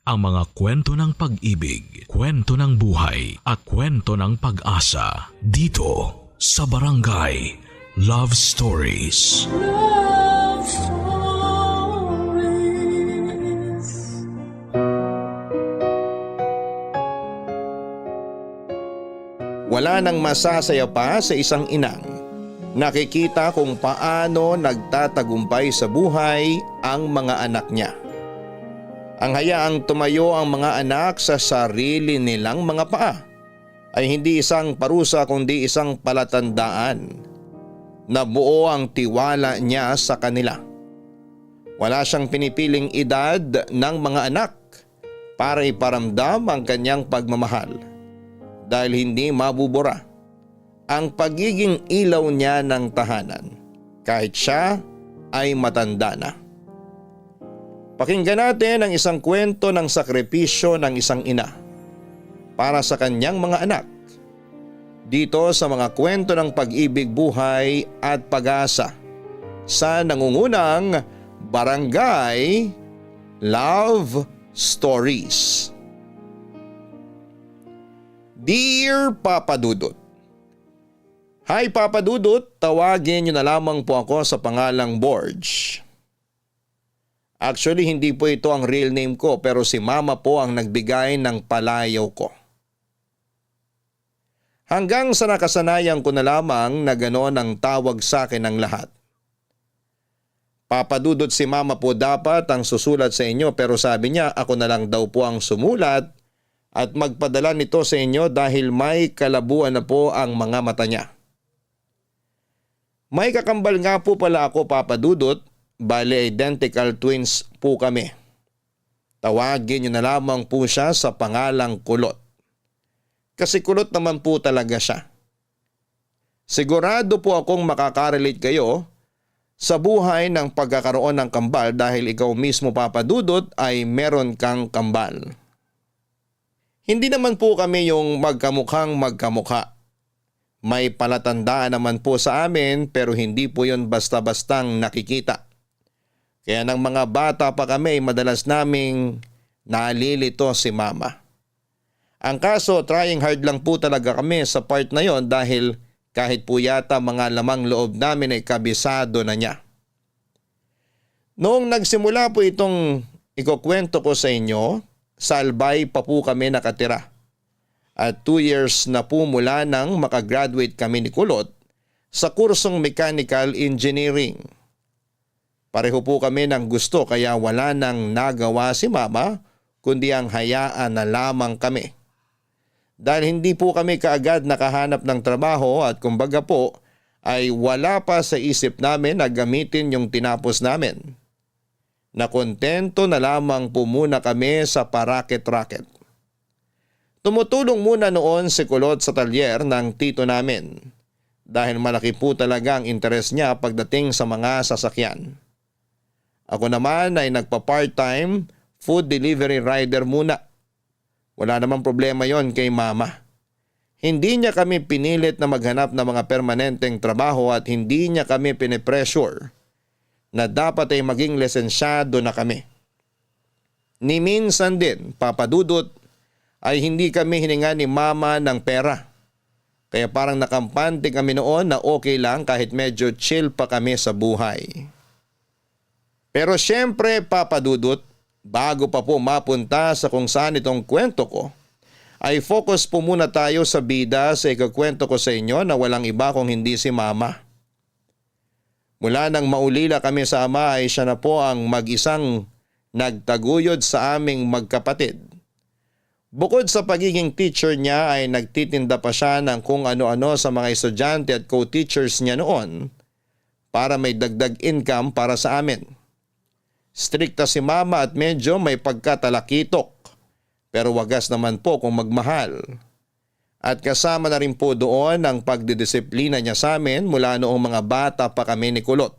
ang mga kwento ng pag-ibig, kwento ng buhay at kwento ng pag-asa dito sa Barangay Love Stories. Love Stories. Wala nang masasaya pa sa isang inang nakikita kung paano nagtatagumpay sa buhay ang mga anak niya. Ang hayaang tumayo ang mga anak sa sarili nilang mga paa ay hindi isang parusa kundi isang palatandaan na buo ang tiwala niya sa kanila. Wala siyang pinipiling edad ng mga anak para iparamdam ang kanyang pagmamahal dahil hindi mabubura ang pagiging ilaw niya ng tahanan kahit siya ay matanda na. Pakinggan natin ang isang kwento ng sakripisyo ng isang ina para sa kanyang mga anak dito sa mga kwento ng pag-ibig, buhay at pag-asa sa nangungunang Barangay Love Stories. Dear Papa Dudut, Hi Papa Dudut, tawagin niyo na lamang po ako sa pangalang Borge. Actually, hindi po ito ang real name ko pero si Mama po ang nagbigay ng palayaw ko. Hanggang sa nakasanayan ko na lamang na gano'n ang tawag sa akin ng lahat. Papa Dudut, si Mama po dapat ang susulat sa inyo pero sabi niya ako na lang daw po ang sumulat at magpadala nito sa inyo dahil may kalabuan na po ang mga mata niya. May kakambal nga po pala ako Papa Dudut. Bale identical twins po kami. Tawagin niyo na lamang po siya sa pangalang Kulot. Kasi kulot naman po talaga siya. Sigurado po akong makakarelate kayo sa buhay ng pagkakaroon ng kambal dahil ikaw mismo Papa Dudut ay meron kang kambal. Hindi naman po kami yung magkamukhang magkamukha. May palatandaan naman po sa amin pero hindi po yon basta-bastang nakikita. Kaya ng mga bata pa kami madalas naming nalilito si Mama. Ang kaso trying hard lang po talaga kami sa part na yon dahil kahit po yata mga lamang loob namin ay kabisado na niya. Noong nagsimula po itong ikukwento ko sa inyo, sa Albay pa po kami nakatira. At 2 years na po mula nang makagraduate kami ni Kulot sa kursong Mechanical Engineering. Pareho po kami ng gusto kaya wala nang nagawa si Mama kundi ang hayaan na lamang kami. Dahil hindi po kami kaagad nakahanap ng trabaho at kumbaga po ay wala pa sa isip namin na gamitin yung tinapos namin. Nakontento na lamang po muna kami sa paraket-raket. Tumutulong muna noon si Kulot sa talyer ng tito namin dahil malaki po talaga ang interes niya pagdating sa mga sasakyan. Ako naman ay nagpa-part-time food delivery rider muna. Wala namang problema yon kay Mama. Hindi niya kami pinilit na maghanap ng mga permanenteng trabaho at hindi niya kami pinipressure na dapat ay maging lisensyado na kami. Ni minsan din, Papa Dudut, ay hindi kami hininga ni Mama ng pera. Kaya parang nakampante kami noon na okay lang kahit medyo chill pa kami sa buhay. Pero syempre Papa Dudut, bago pa po mapunta sa kung saan itong kwento ko, ay focus po muna tayo sa bida sa ikakwento ko sa inyo na walang iba kung hindi si Mama. Mula nang maulila kami sa ama ay siya na po ang mag-isang nagtaguyod sa aming magkapatid. Bukod sa pagiging teacher niya ay nagtitinda pa siya ng kung ano-ano sa mga estudyante at co-teachers niya noon para may dagdag income para sa amin. Strikta si Mama at medyo may pagkatalakitok pero wagas naman po kung magmahal. At kasama na rin po doon ang pagdidisiplina niya sa amin mula noong mga bata pa kami ni Kulot.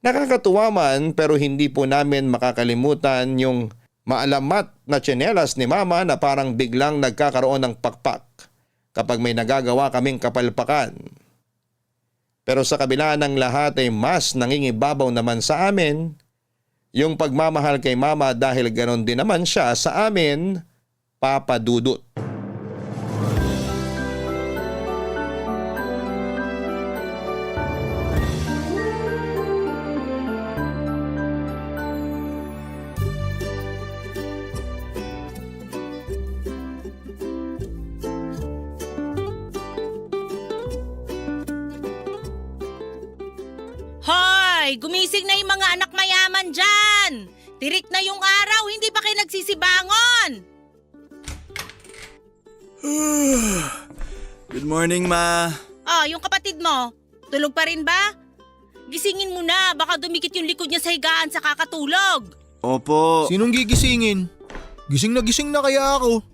Nakakatuwa man pero hindi po namin makakalimutan yung maalamat na tsinelas ni Mama na parang biglang nagkakaroon ng pakpak kapag may nagagawa kaming kapalpakan. Pero sa kabila ng lahat ay mas nangingibabaw naman sa amin yung pagmamahal kay Mama dahil ganon din naman siya sa amin, Papa Dudut. Hoy! Gumising na yung mga anak mayaman dyan! Tirik na yung araw, hindi pa kayo nagsisibangon! Good morning, Ma. Oh, yung kapatid mo, tulog pa rin ba? Gisingin mo na, baka dumikit yung likod niya sa higaan sa kakatulog. Opo. Sinong gigisingin? Gising na kaya ako.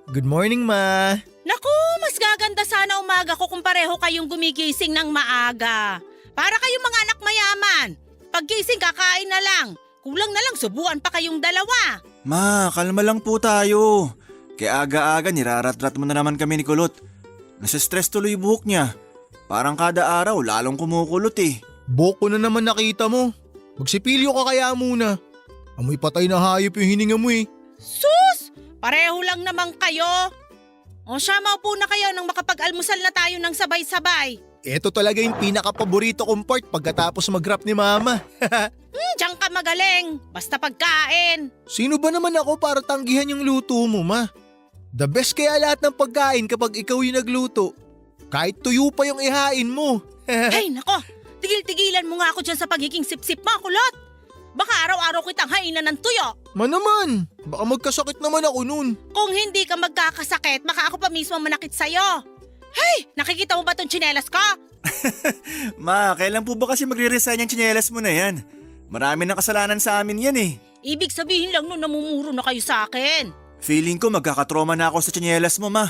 Good morning, Ma. Naku, mas gaganda sana umaga ko kung pareho kayong gumigising ng maaga. Para kayong mga anak mayaman. Paggising kakain na lang. Kulang na lang subuan pa kayong dalawa. Ma, kalma lang po tayo. Kaya aga-aga nirarat-rat mo na naman kami ni Kulot. Nasa-stress tuloy yung buhok niya. Parang kada araw lalong kumukulot eh. Buhok ko na naman nakita mo. Magsipilyo ka kaya muna. Amoy patay na hayop yung hininga mo eh. Sus! Pareho lang naman kayo. O siya, maupo na kayo nang makapag-almusal na tayo ng sabay-sabay. Ito talaga yung pinaka-paborito kong part pagkatapos mag-rap ni Mama. Diyan ka magaling. Basta pagkain. Sino ba naman ako para tanggihan yung luto mo, Ma? The best kaya lahat ng pagkain kapag ikaw yung nagluto. Kahit tuyo pa yung ihain mo. Ay, nako. Tigil-tigilan mo nga ako dyan sa pagiging sip-sip mo, Kulot. Baka araw-araw kitang hainan ng tuyo. Naman, baka magkasakit naman ako nun. Kung hindi ka magkakasakit, baka ako pa mismo manakit sa'yo. Hey, nakikita mo ba tong tsinelas ko? Ma, kailan po ba kasi magre-resign yung tsinelas mo na yan? Marami ng kasalanan sa amin yan eh. Ibig sabihin lang nun namumuro na kayo sa akin. Feeling ko magkakatroma na ako sa tsinelas mo, Ma.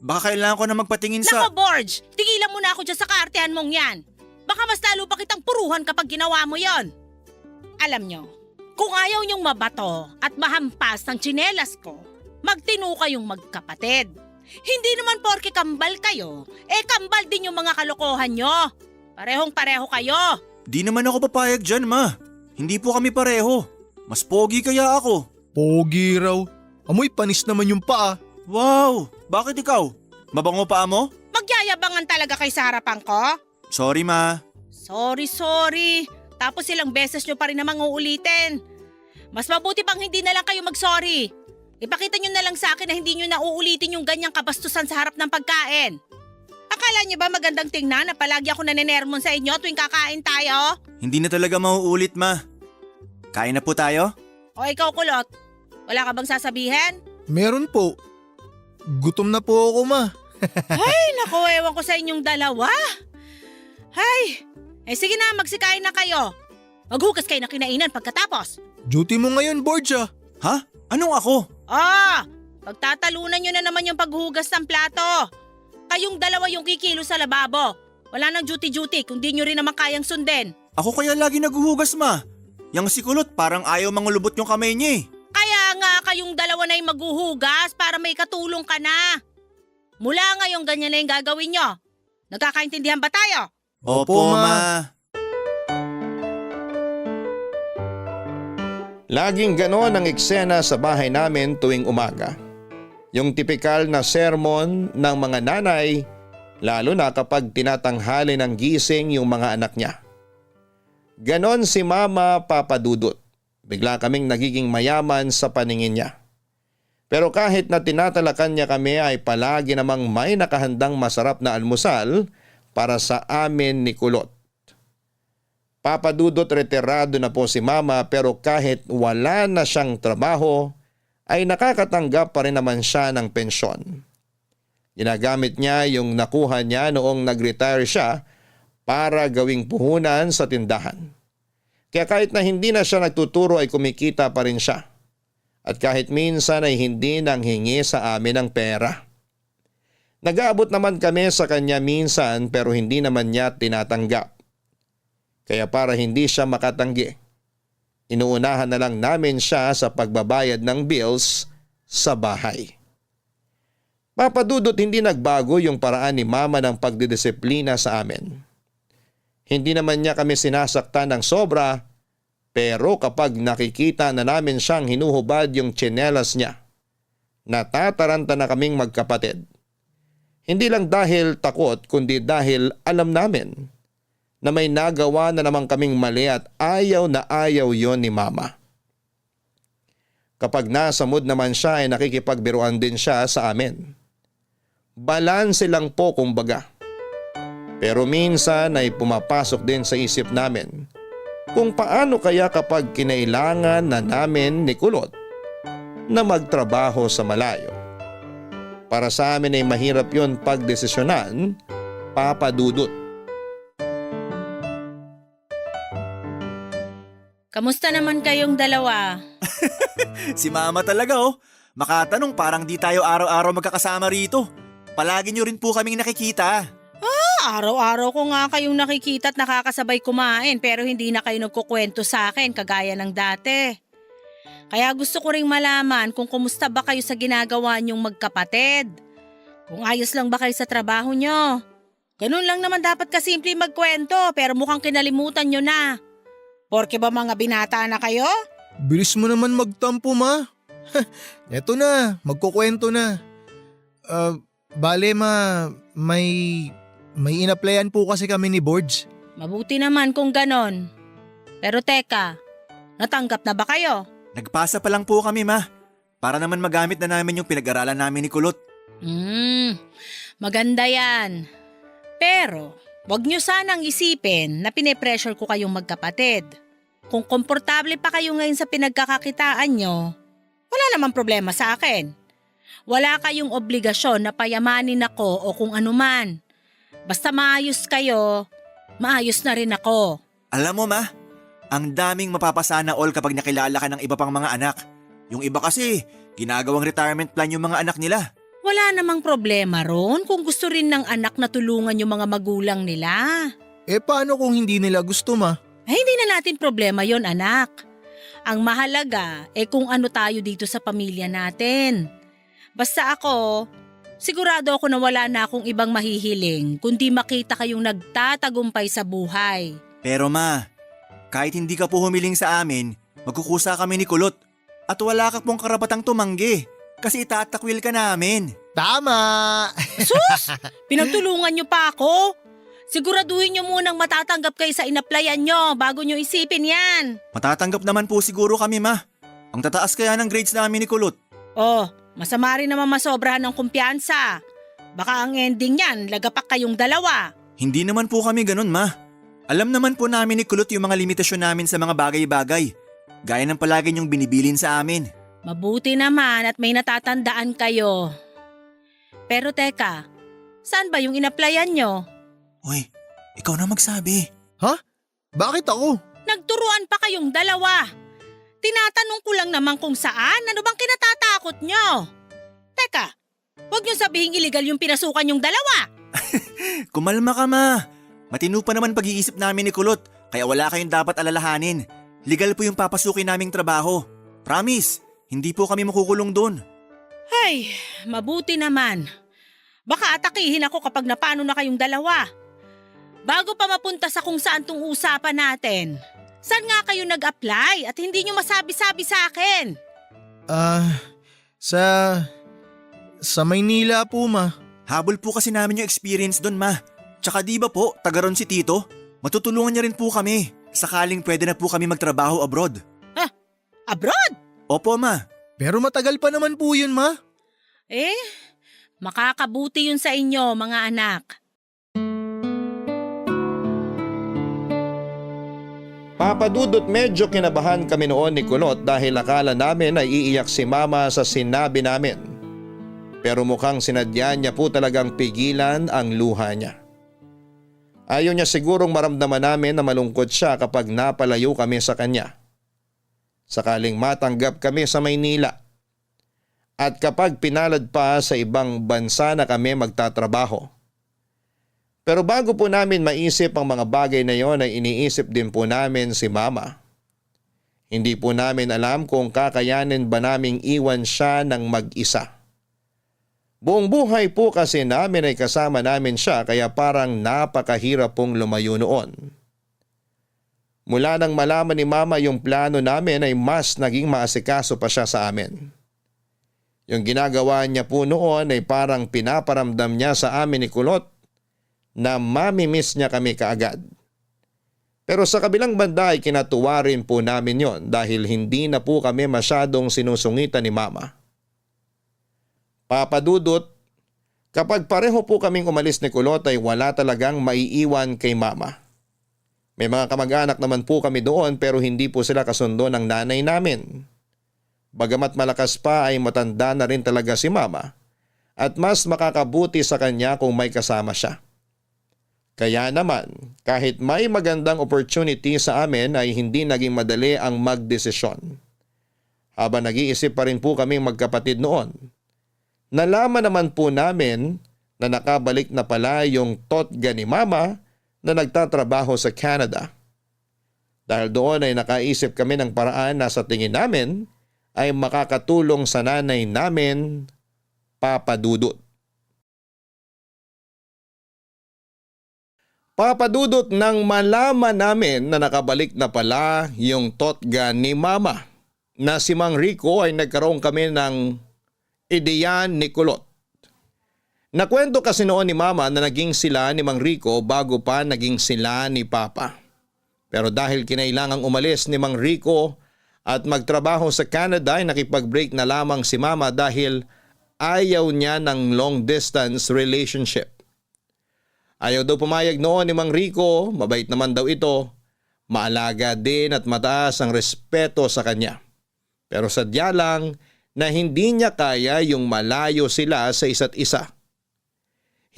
Baka kailangan ko na magpatingin sa... Nako, Borge, tigilan mo na ako dyan sa kaartehan mong yan. Baka mas lalo pa kitang puruhan kapag ginawa mo yon. Alam nyo, kung ayaw nyong mabato at mahampas ng tsinelas ko, magtino kayong magkapatid. Hindi naman porke kambal kayo, kambal din yung mga kalokohan nyo. Parehong-pareho kayo. Di naman ako papayag dyan, Ma. Hindi po kami pareho. Mas pogi kaya ako. Pogi raw. Amoy panis naman yung paa. Wow! Bakit ikaw? Mabango paa mo? Magyayabangan talaga kay sa harapan ko? Sorry, Ma. Sorry. Tapos ilang beses nyo pa rin namang uulitin. Mas mabuti pang hindi na lang kayo mag-sorry. Ipakita nyo na lang sa akin na hindi nyo na uulitin yung ganyang kabastusan sa harap ng pagkain. Akala nyo ba magandang tingnan na palagi ako nanenermon sa inyo tuwing kakain tayo? Hindi na talaga mauulit, Ma. Kain na po tayo? O ikaw, Kulot, wala ka bang sasabihin? Meron po. Gutom na po ako, Ma. Ay, naku, ewan ko sa inyong dalawa. Ay, sige na, magsikain na kayo. Maghugas kayo na kinainan pagkatapos. Duty mo ngayon, Borge ah. Ha? Anong ako? Pagtatalunan nyo na naman yung paghugas ng plato. Kayong dalawa yung kikilo sa lababo. Wala nang duty-duty kung di nyo rin naman kayang sundin. Ako kaya lagi naghuhugas, Ma. Yang si Kulot parang ayaw mangulubot yung kamay niya eh. Kaya nga kayong dalawa na yung maghuhugas para may katulong ka na. Mula ngayon ganyan na yung gagawin nyo. Nagkakaintindihan ba tayo? Opo, Ma. Laging ganon ang eksena sa bahay namin tuwing umaga. Yung tipikal na sermon ng mga nanay, lalo na kapag tinatanghali ng gising yung mga anak niya. Ganon si Mama Papa Dudut. Bigla kaming nagiging mayaman sa paningin niya. Pero kahit na tinatalakan niya kami ay palagi namang may nakahandang masarap na almusal para sa amin ni Kulot. Papa Dudut, retirado na po si Mama pero kahit wala na siyang trabaho ay nakakatanggap pa rin naman siya ng pensyon. Ginagamit niya yung nakuha niya noong nag-retire siya para gawing puhunan sa tindahan. Kaya kahit na hindi na siya nagtuturo ay kumikita pa rin siya. At kahit minsan ay hindi nang hingi sa amin ng pera. Nag-aabot naman kami sa kanya minsan pero hindi naman niya tinatanggap. Kaya para hindi siya makatanggi, inuunahan na lang namin siya sa pagbabayad ng bills sa bahay. Papa Dudut, hindi nagbago yung paraan ni Mama ng pagdidisiplina sa amin. Hindi naman niya kami sinasaktan ng sobra Pero kapag nakikita na namin siyang hinuhubad yung tsinelas niya, natataranta na kaming magkapatid. Hindi lang dahil takot kundi dahil alam namin na may nagawa na naman kaming mali at ayaw na ayaw yon ni Mama. Kapag nasa mood naman siya ay nakikipagbiruan din siya sa amin. Balanse lang po kumbaga. Pero minsan ay pumapasok din sa isip namin kung paano kaya kapag kinailangan na namin ni Kulot na magtrabaho sa malayo. Para sa amin ay mahirap yon pagdesisyonan, Papa Dudut. Kamusta naman kayong dalawa? Si Mama talaga oh. Makatanong parang di tayo araw-araw magkakasama rito. Palagi nyo rin po kaming nakikita. Araw-araw ko nga kayong nakikita at nakakasabay kumain pero hindi na kayo nagkukwento sa akin kagaya ng dati. Kaya gusto ko ring malaman kung kumusta ba kayo sa ginagawa niyong magkapatid. Kung ayos lang ba kayo sa trabaho niyo. Ganun lang naman dapat kasimple magkwento pero mukhang kinalimutan niyo na. Porke ba mga binata na kayo? Bilis mo naman magtampo, Ma. Eto na, magkukwento na. Bale, Ma, may inaplayan po kasi kami ni Borge. Mabuti naman kung ganon. Pero teka, natanggap na ba kayo? Nagpasa pa lang po kami, Ma. Para naman magamit na namin yung pinag-aralan namin ni Kulot. Maganda yan. Pero, wag nyo sanang isipin na pinipressure ko kayong magkapatid. Kung komportable pa kayo ngayon sa pinagkakakitaan nyo, wala namang problema sa akin. Wala kayong obligasyon na payamanin ako o kung anuman. Basta maayos kayo, maayos na rin ako. Alam mo, Ma, ang daming mapapasana all kapag nakilala ka ng iba pang mga anak. Yung iba kasi, ginagawang retirement plan yung mga anak nila. Wala namang problema ron kung gusto rin ng anak na tulungan yung mga magulang nila. Paano kung hindi nila gusto, Ma? Hindi na natin problema yon, anak. Ang mahalaga kung ano tayo dito sa pamilya natin. Basta ako, sigurado ako na wala na akong ibang mahihiling kundi makita kayong nagtatagumpay sa buhay. Pero Ma, kahit hindi ka po humiling sa amin, magkukusa kami ni Kulot. At wala ka pong karapatang tumanggi kasi itatakwil ka namin. Tama! Sus! Pinagtulungan niyo pa ako? Siguraduhin niyo munang matatanggap kayo sa inaplayan niyo bago niyo isipin yan. Matatanggap naman po siguro kami, Ma. Ang tataas kaya ng grades namin ni Kulot. Masama rin naman masobrahan ng kumpiyansa. Baka ang ending niyan, lagapak kayong dalawa. Hindi naman po kami ganun, Ma. Alam naman po namin ni Kulot yung mga limitasyon namin sa mga bagay-bagay. Gaya ng palagi niyong binibilin sa amin. Mabuti naman at may natatandaan kayo. Pero teka, saan ba yung inaplayan niyo? Uy, ikaw na magsabi. Bakit ako? Nagturuan pa kayong dalawa. Tinatanong ko lang naman kung saan. Ano bang kinatatakot nyo? Teka, huwag nyo sabihin illegal yung pinasukan yung dalawa. Kumalma ka, Ma. Matino pa naman pag-iisip namin ni Kulot, kaya wala kayong dapat alalahanin. Legal po yung papasukin naming trabaho. Promise, hindi po kami makukulong doon. Ay, mabuti naman. Baka atakihin ako kapag napano na kayong dalawa. Bago pa mapunta sa kung saan tong usapan natin, saan nga kayo nag-apply at hindi nyo masabi-sabi sa akin? Sa Maynila po, Ma. Habol po kasi namin yung experience doon, Ma. Tsaka di ba po, taga ron si Tito? Matutulungan niya rin po kami. Sakaling pwede na po kami magtrabaho abroad. Abroad? Opo, Ma. Pero matagal pa naman po yun, Ma. Makakabuti yun sa inyo, mga anak. Papa Dudut, medyo kinabahan kami noon ni Kulot dahil akala namin ay iiyak si Mama sa sinabi namin. Pero mukhang sinadya niya po talagang pigilan ang luha niya. Ayaw niya sigurong maramdaman namin na malungkot siya kapag napalayo kami sa kanya. Sakaling matanggap kami sa Maynila. At kapag pinalad pa sa ibang bansa na kami magtatrabaho. Pero bago po namin maisip ang mga bagay na yon ay iniisip din po namin si Mama. Hindi po namin alam kung kakayanin ba naming iwan siya ng mag-isa. Buong buhay po kasi namin ay kasama namin siya kaya parang napakahirap pong lumayo noon. Mula nang malaman ni Mama yung plano namin ay mas naging maasikaso pa siya sa amin. Yung ginagawa niya po noon ay parang pinaparamdam niya sa amin ni Kulot na mamimiss niya kami kaagad. Pero sa kabilang banda ay kinatuwa rin po namin yon dahil hindi na po kami masyadong sinusungitan ni Mama. Papa Dudut, kapag pareho po kaming umalis ni Kulot ay wala talagang maiiwan kay Mama. May mga kamag-anak naman po kami doon pero hindi po sila kasundo ng nanay namin. Bagamat malakas pa ay matanda na rin talaga si Mama at mas makakabuti sa kanya kung may kasama siya. Kaya naman, kahit may magandang opportunity sa amin ay hindi naging madali ang magdesisyon. Habang nag-iisip pa rin po kaming magkapatid noon, nalaman naman po namin na nakabalik na pala yung totga ni Mama na nagtatrabaho sa Canada. Dahil doon ay nakaisip kami ng paraan na sa tingin namin ay makakatulong sa nanay namin, Papa Dudut. Papa Dudut, nang malaman namin na nakabalik na pala yung totga ni Mama na si Mang Rico ay nagkaroon kami ng ideya ni Kulot. Nakwento kasi noon ni Mama na naging sila ni Mang Rico bago pa naging sila ni Papa. Pero dahil kinailangang umalis ni Mang Rico at magtrabaho sa Canada ay nakipag-break na lamang si Mama dahil ayaw niya ng long distance relationship. Ayaw daw pumayag noon ni Mang Rico, mabait naman daw ito, maalaga din at mataas ang respeto sa kanya. Pero sadya lang na hindi niya kaya yung malayo sila sa isa't isa.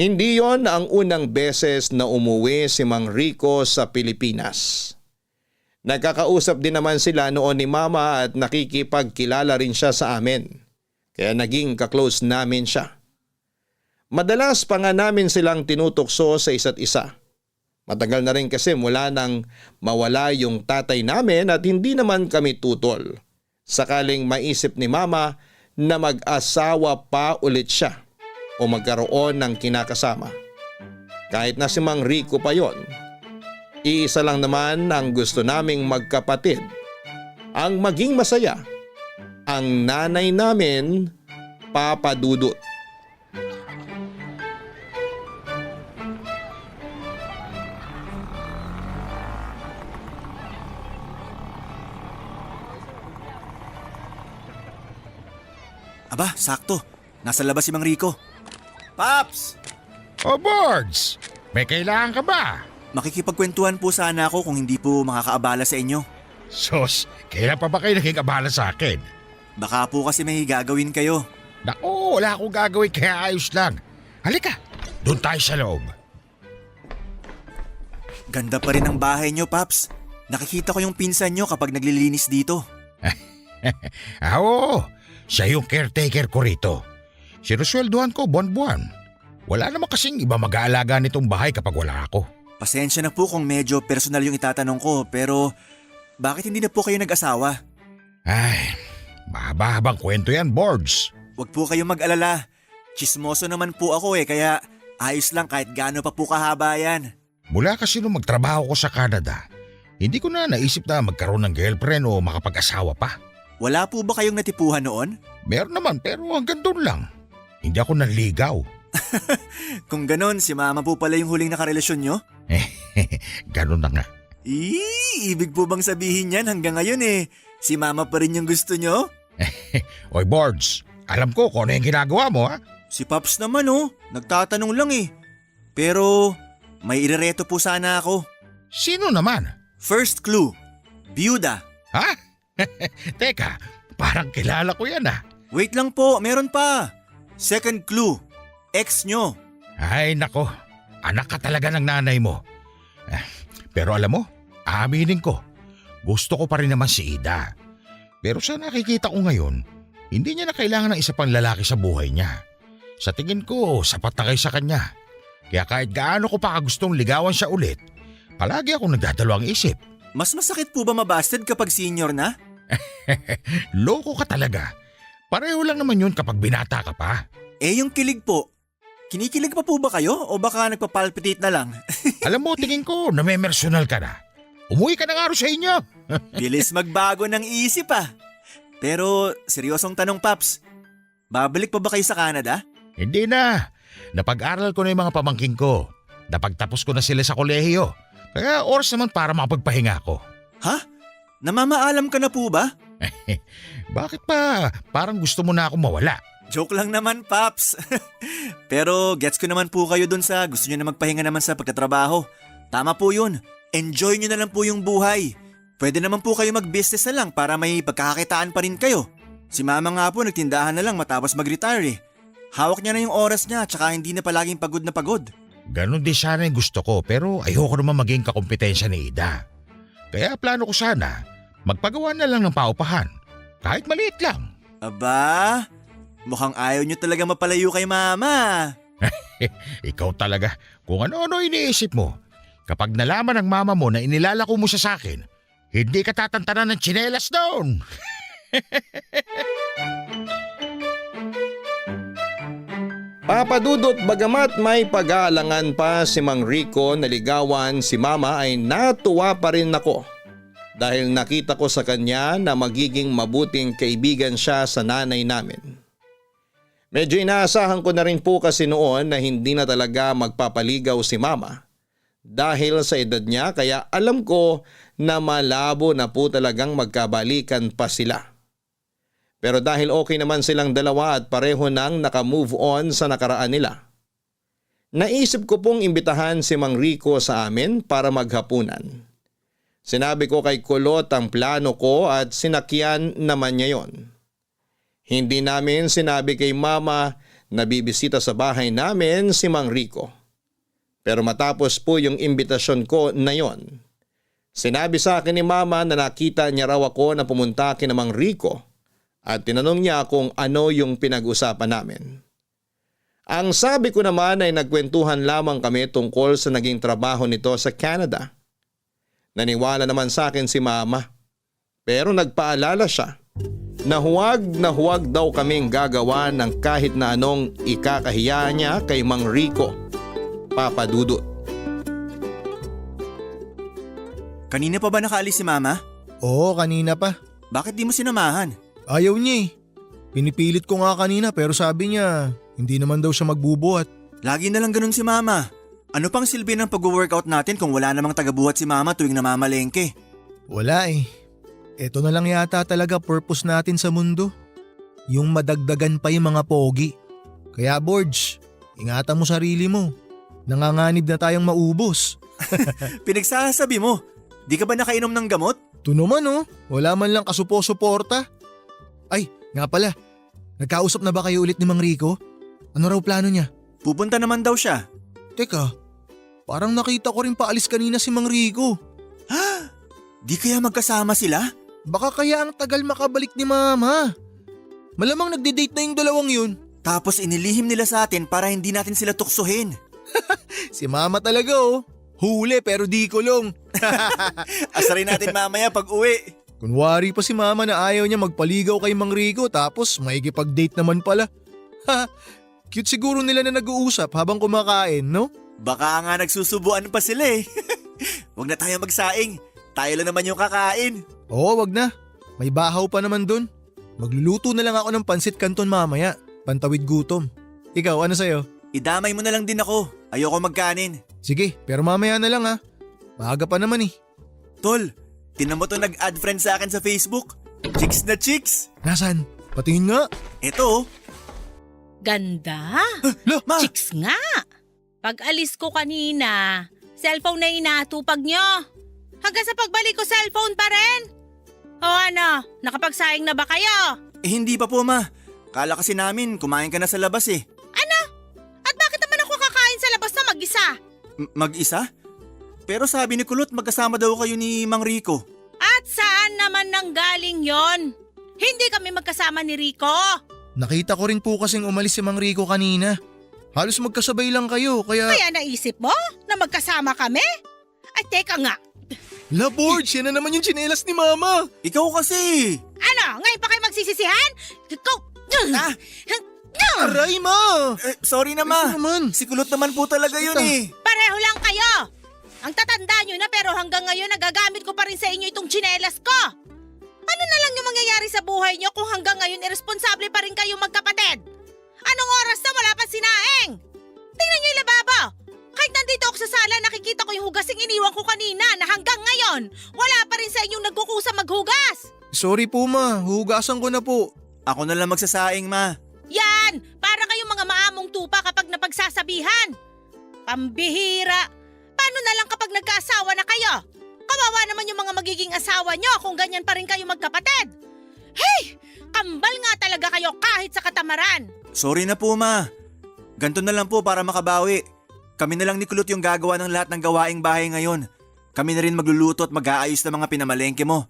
Hindi yon ang unang beses na umuwi si Mang Rico sa Pilipinas. Nagkakausap din naman sila noon ni Mama at nakikipagkilala rin siya sa amin. Kaya naging kaklose namin siya. Madalas pa nga namin silang tinutokso sa isa't isa. Matagal na rin kasi mula nang mawala yung tatay namin at hindi naman kami tutol. Sakaling maisip ni Mama na mag-asawa pa ulit siya o magkaroon ng kinakasama. Kahit na si Mang Rico pa yon, iisa lang naman ang gusto naming magkapatid. Ang maging masaya, ang nanay namin, Papa Dudut. Aba, sakto. Nasa labas si Mang Rico. Paps! O Boards, may kailangan ka ba? Makikipagkwentuhan po sana ako kung hindi po makakaabala sa inyo. Sos, kailan pa ba kayo naging abala sa akin? Baka po kasi may gagawin kayo. Naku, wala akong gagawin kaya ayos lang. Halika, doon tayo sa loob. Ganda pa rin ang bahay nyo, Paps. Nakikita ko yung pinsan nyo kapag naglilinis dito. Oo, siya yung caretaker ko rito. Sinusweldohan ko buwan-buwan. Wala naman kasing iba mag-aalaga nitong bahay kapag wala ako. Pasensya na po kung medyo personal yung itatanong ko, pero bakit hindi na po kayo nag-asawa? Ay, mahaba-habang kwento yan, Boards. Huwag po kayong mag-alala. Chismoso naman po ako kaya ayos lang kahit gaano pa po kahaba yan. Mula kasi nung magtrabaho ko sa Canada, hindi ko na naisip na magkaroon ng girlfriend o makapag-asawa pa. Wala po ba kayong natipuhan noon? Meron naman pero hanggang doon lang. Hindi ako nanligaw. Kung ganon, si Mama po pala yung huling nakarelasyon nyo? Ganun na nga. Ibig po bang sabihin yan hanggang ngayon si Mama pa rin yung gusto nyo? Oy Boards, alam ko kung ano yung ginagawa mo ha. Si Paps naman nagtatanong lang Pero may irereto po sana ako. Sino naman? First clue, byuda. Ha? Teka, parang kilala ko yan ha. Wait lang po, meron pa. Second clue, ex nyo. Ay nako, anak ka talaga ng nanay mo. Pero alam mo, aaminin ko, gusto ko pa rin naman si Ida. Pero sa nakikita ko ngayon, hindi niya na kailangan ng isa pang lalaki sa buhay niya. Sa tingin ko, sapat na kayo sa kanya. Kaya kahit gaano ko pa gustong ligawan siya ulit, palagi akong nagdadalawang isip. Mas masakit po ba mabasted kapag senior na? Loko ka talaga. Pareho lang naman yun kapag binata ka pa. Yung kilig po. Kinikilig pa po ba kayo o baka nagpapalpitate na lang? Alam mo, tingin ko, namemersonal ka na. Umuwi ka na nga rin sa inyo. Bilis magbago ng isip ah. Pero seryosong tanong Paps, babalik pa ba kayo sa Canada? Hindi na. Napag-aral ko na yung mga pamangking ko. Napagtapos ko na sila sa kolehiyo. Kaya oras naman para makapagpahinga ako. Ha? Namamaalam ka na po ba? Bakit pa? Parang gusto mo na akong mawala. Joke lang naman, Paps. Pero gets ko naman po kayo dun sa gusto nyo na magpahinga naman sa pagkatrabaho. Tama po yun. Enjoy nyo na lang po yung buhay. Pwede naman po kayo mag-business na lang para may pagkakakitaan pa rin kayo. Si Mama nga po nagtindahan na lang matapos mag-retire eh. Hawak niya na yung oras niya tsaka hindi na palaging pagod na pagod. Ganon din sana yung gusto ko pero ayoko naman maging kakompetensya ni Ida. Kaya plano ko sana, magpagawa na lang ng paupahan. Kahit maliit lang. Aba, mukhang ayaw nyo talaga mapalayo kay Mama. Ikaw talaga, kung ano-ano iniisip mo. Kapag nalaman ng mama mo na inilalako mo siya sa akin, hindi ka tatantanan ng tsinelas doon. Papa Dudut, bagamat may pag-aalangan pa si Mang Rico na ligawan si Mama ay natuwa pa rin ako. Dahil nakita ko sa kanya na magiging mabuting kaibigan siya sa nanay namin. Medyo inaasahan ko na rin po kasi noon na hindi na talaga magpapaligaw si Mama. Dahil sa edad niya kaya alam ko na malabo na po talagang magkabalikan pa sila. Pero dahil okay naman silang dalawa at pareho nang nakamove on sa nakaraan nila, naisip ko pong imbitahan si Mang Rico sa amin para maghapunan. Sinabi ko kay Kulot ang plano ko at sinakyan naman niya yon. Hindi namin sinabi kay Mama na bibisita sa bahay namin si Mang Rico. Pero matapos po yung imbitasyon ko na yon, sinabi sa akin ni Mama na nakita niya raw ako na pumunta kina Mang Rico at tinanong niya kung ano yung pinag-usapan namin. Ang sabi ko naman ay nagkwentuhan lamang kami tungkol sa naging trabaho nito sa Canada. Naniwala naman sa akin si Mama pero nagpaalala siya na huwag daw kaming gagawa ng kahit na anong ikakahiya niya kay Mang Rico, Papa Dudut. Kanina pa ba nakaalis si Mama? Oo, kanina pa. Bakit di mo sinamahan? Ayaw niya eh. Pinipilit ko nga kanina pero sabi niya hindi naman daw siya magbubuhat. Lagi na lang ganun si Mama. Ano pang silbi ng pag-workout natin kung wala namang tagabuhat si Mama tuwing namamalengke? Wala eh. Ito na lang yata talaga purpose natin sa mundo. Yung madagdagan pa yung mga pogi. Kaya Borge, ingatan mo sarili mo. Nanganganib na tayong maubos. Pinagsasabi mo, di ka ba nakainom ng gamot? Ito naman oh, wala man lang kasupo-suporta. Ay, nga pala, nagkausap na ba kayo ulit ni Mang Rico? Ano raw plano niya? Pupunta naman daw siya. Teka, parang nakita ko rin paalis kanina si Mang Rico. Di kaya magkasama sila? Baka kaya ang tagal makabalik ni Mama. Malamang nagde-date na yung dalawang yun. Tapos inilihim nila sa atin para hindi natin sila tuksuhin. Si Mama talaga oh. Huli pero di kulong. Asarin natin mamaya pag uwi. Kunwari pa si Mama na ayaw niya magpaligaw kay Mang Rico tapos maikipag-date naman pala. Ha, cute siguro nila na nag-uusap habang kumakain, no? Baka nga nagsusubuan pa sila eh. Huwag na tayo magsaing. Tayo lang naman yung kakain. Oo, wag na. May bahaw pa naman dun. Magluluto na lang ako ng pansit canton mamaya. Pantawid gutom. Ikaw, ano sa'yo? Idamay mo na lang din ako. Ayoko magkanin. Sige, pero mamaya na lang ha. Maaga pa naman eh. Tol, tinan mo to nag-add friend sa akin sa Facebook. Chicks na chicks. Nasaan? Patingin nga. Ito oh. Ganda. Lo, Ma! Chicks nga. Pag alis ko kanina, cellphone na inatupag nyo. Hanggang sa pagbalik ko, cellphone pa rin. O ano, nakapagsaing na ba kayo? Hindi pa po ma. Kala kasi namin kumain ka na sa labas eh. Ano? At bakit naman ako kakain sa labas na mag-isa? Mag-isa? Pero sabi ni Kulot magkasama daw kayo ni Mang Rico. At saan naman nanggaling yon? Hindi kami magkasama ni Rico. Nakita ko rin po kasing umalis si Mang Rico kanina. Halos magkasabay lang kayo kaya… Kaya naisip mo na magkasama kami? Ay teka nga. La Borge, yan na naman yung tsinelas ni Mama. Ikaw kasi. Ano? Ngayon pa kayo magsisisihan? Ikaw… Ah! Aray, Ma! Sorry na ma. Ito naman. Si Kulot naman po talaga yun Ito. eh. Pareho lang kayo. Ang tatanda nyo na pero hanggang ngayon nagagamit ko pa rin sa inyo itong tsinelas ko. Ano na lang yung mangyayari sa buhay nyo kung hanggang ngayon irresponsable pa rin kayo magkapatid? Anong oras na wala pa sinaing? Tingnan nyo yung lababo. Kahit nandito ako sa sala, nakikita ko yung hugasing iniwan ko kanina na hanggang ngayon, wala pa rin sa inyong nagkukusa maghugas. Sorry po ma, hugasan ko na po. Ako na lang magsasaing, ma. Yan! Para kayong mga maamong tupa kapag napagsasabihan. Pambihira! Paano na lang kapag nagkaasawa na kayo? Kawawa naman yung mga magiging asawa nyo kung ganyan pa rin kayo magkapatid. Hey! Kambal nga talaga kayo kahit sa katamaran. Sorry na po, ma. Ganto na lang po para makabawi. Kami na lang ni Kulot yung gagawa ng lahat ng gawaing bahay ngayon. Kami na rin magluluto at mag-aayos ng mga pinamalengke mo.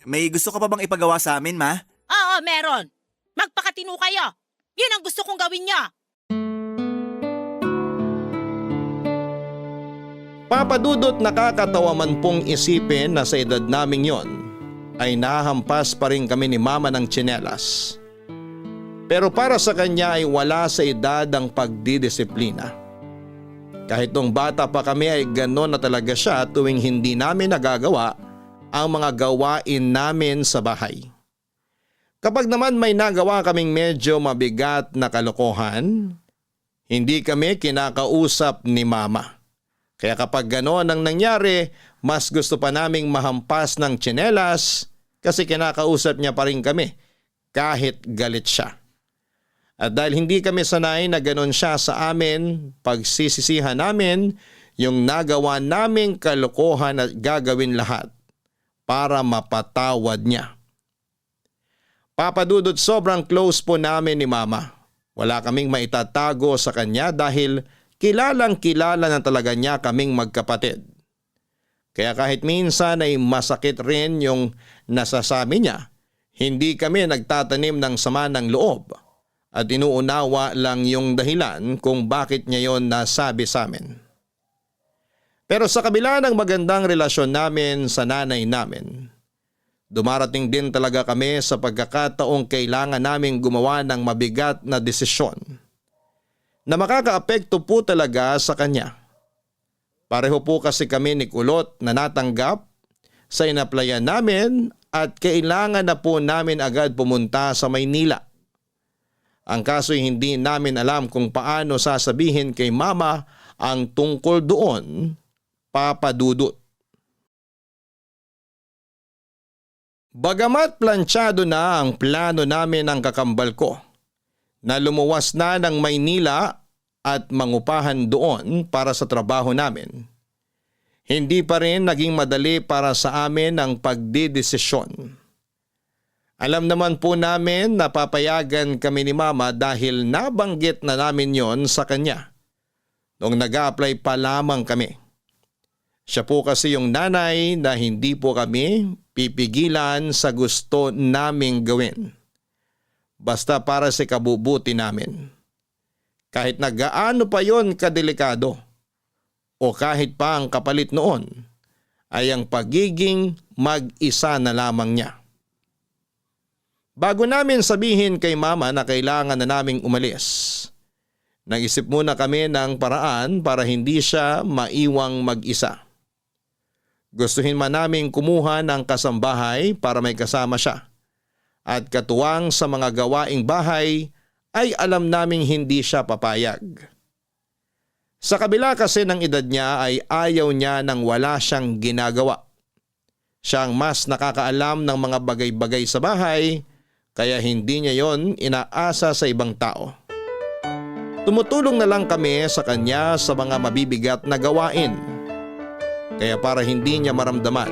May gusto ka pa bang ipagawa sa amin, ma? Oo, meron. Magpakatino kayo. Yun ang gusto kong gawin nyo. Papadudot, nakakatawa man pong isipin na sa edad naming yon ay nahampas pa rin kami ni mama ng tsinelas. Pero para sa kanya ay wala sa edad ang pagdidisiplina. Kahit nung bata pa kami ay gano'n na talaga siya tuwing hindi namin nagagawa ang mga gawain namin sa bahay. Kapag naman may nagawa kaming medyo mabigat na kalokohan, hindi kami kinakausap ni mama. Kaya kapag gano'n ang nangyari, mas gusto pa naming mahampas ng tsinelas kasi kinakausap niya pa rin kami kahit galit siya. At dahil hindi kami sanay na gano'n siya sa amin, pagsisisihan namin yung nagawa naming kalokohan at gagawin lahat para mapatawad niya. Papadudot, sobrang close po namin ni mama. Wala kaming maitatago sa kanya dahil kilalang kilala na talaga niya kaming magkapatid. Kaya kahit minsan ay masakit rin yung nasasabi niya, hindi kami nagtatanim ng sama ng loob at inuunawa lang yung dahilan kung bakit niya yon nasabi sa amin. Pero sa kabila ng magandang relasyon namin sa nanay namin, dumarating din talaga kami sa pagkakataong kailangan naming gumawa ng mabigat na desisyon na makakaapekto po talaga sa kanya. Pareho po kasi kami ni Kulot na natanggap sa inaplayan namin at kailangan na po namin agad pumunta sa Maynila. Ang kaso'y hindi namin alam kung paano sasabihin kay mama ang tungkol doon, papadudot. Bagamat planchado na ang plano namin ng kakambal ko na lumuwas na ng Maynila at mangupahan doon para sa trabaho namin, hindi pa rin naging madali para sa amin ang pagdidesisyon. Alam naman po namin na papayagan kami ni mama dahil nabanggit na namin yon sa kanya noong nag-a-apply pa lamang kami. Siya po kasi yung nanay na hindi po kami pipigilan sa gusto naming gawin. Basta para sa kabubuti namin. Kahit na gaano pa yon kadelikado o kahit pa ang kapalit noon ay ang pagiging mag-isa na lamang niya. Bago namin sabihin kay mama na kailangan na naming umalis, nag-isip muna kami ng paraan para hindi siya maiwang mag-isa. Gustuhin man namin kumuha ng kasambahay para may kasama siya. At katuwang sa mga gawaing bahay ay alam naming hindi siya papayag. Sa kabila kasi ng edad niya ay ayaw niya nang wala siyang ginagawa. Siya ang mas nakakaalam ng mga bagay-bagay sa bahay, kaya hindi niya yon inaasa sa ibang tao. Tumutulong na lang kami sa kanya sa mga mabibigat na gawain. Kaya para hindi niya maramdaman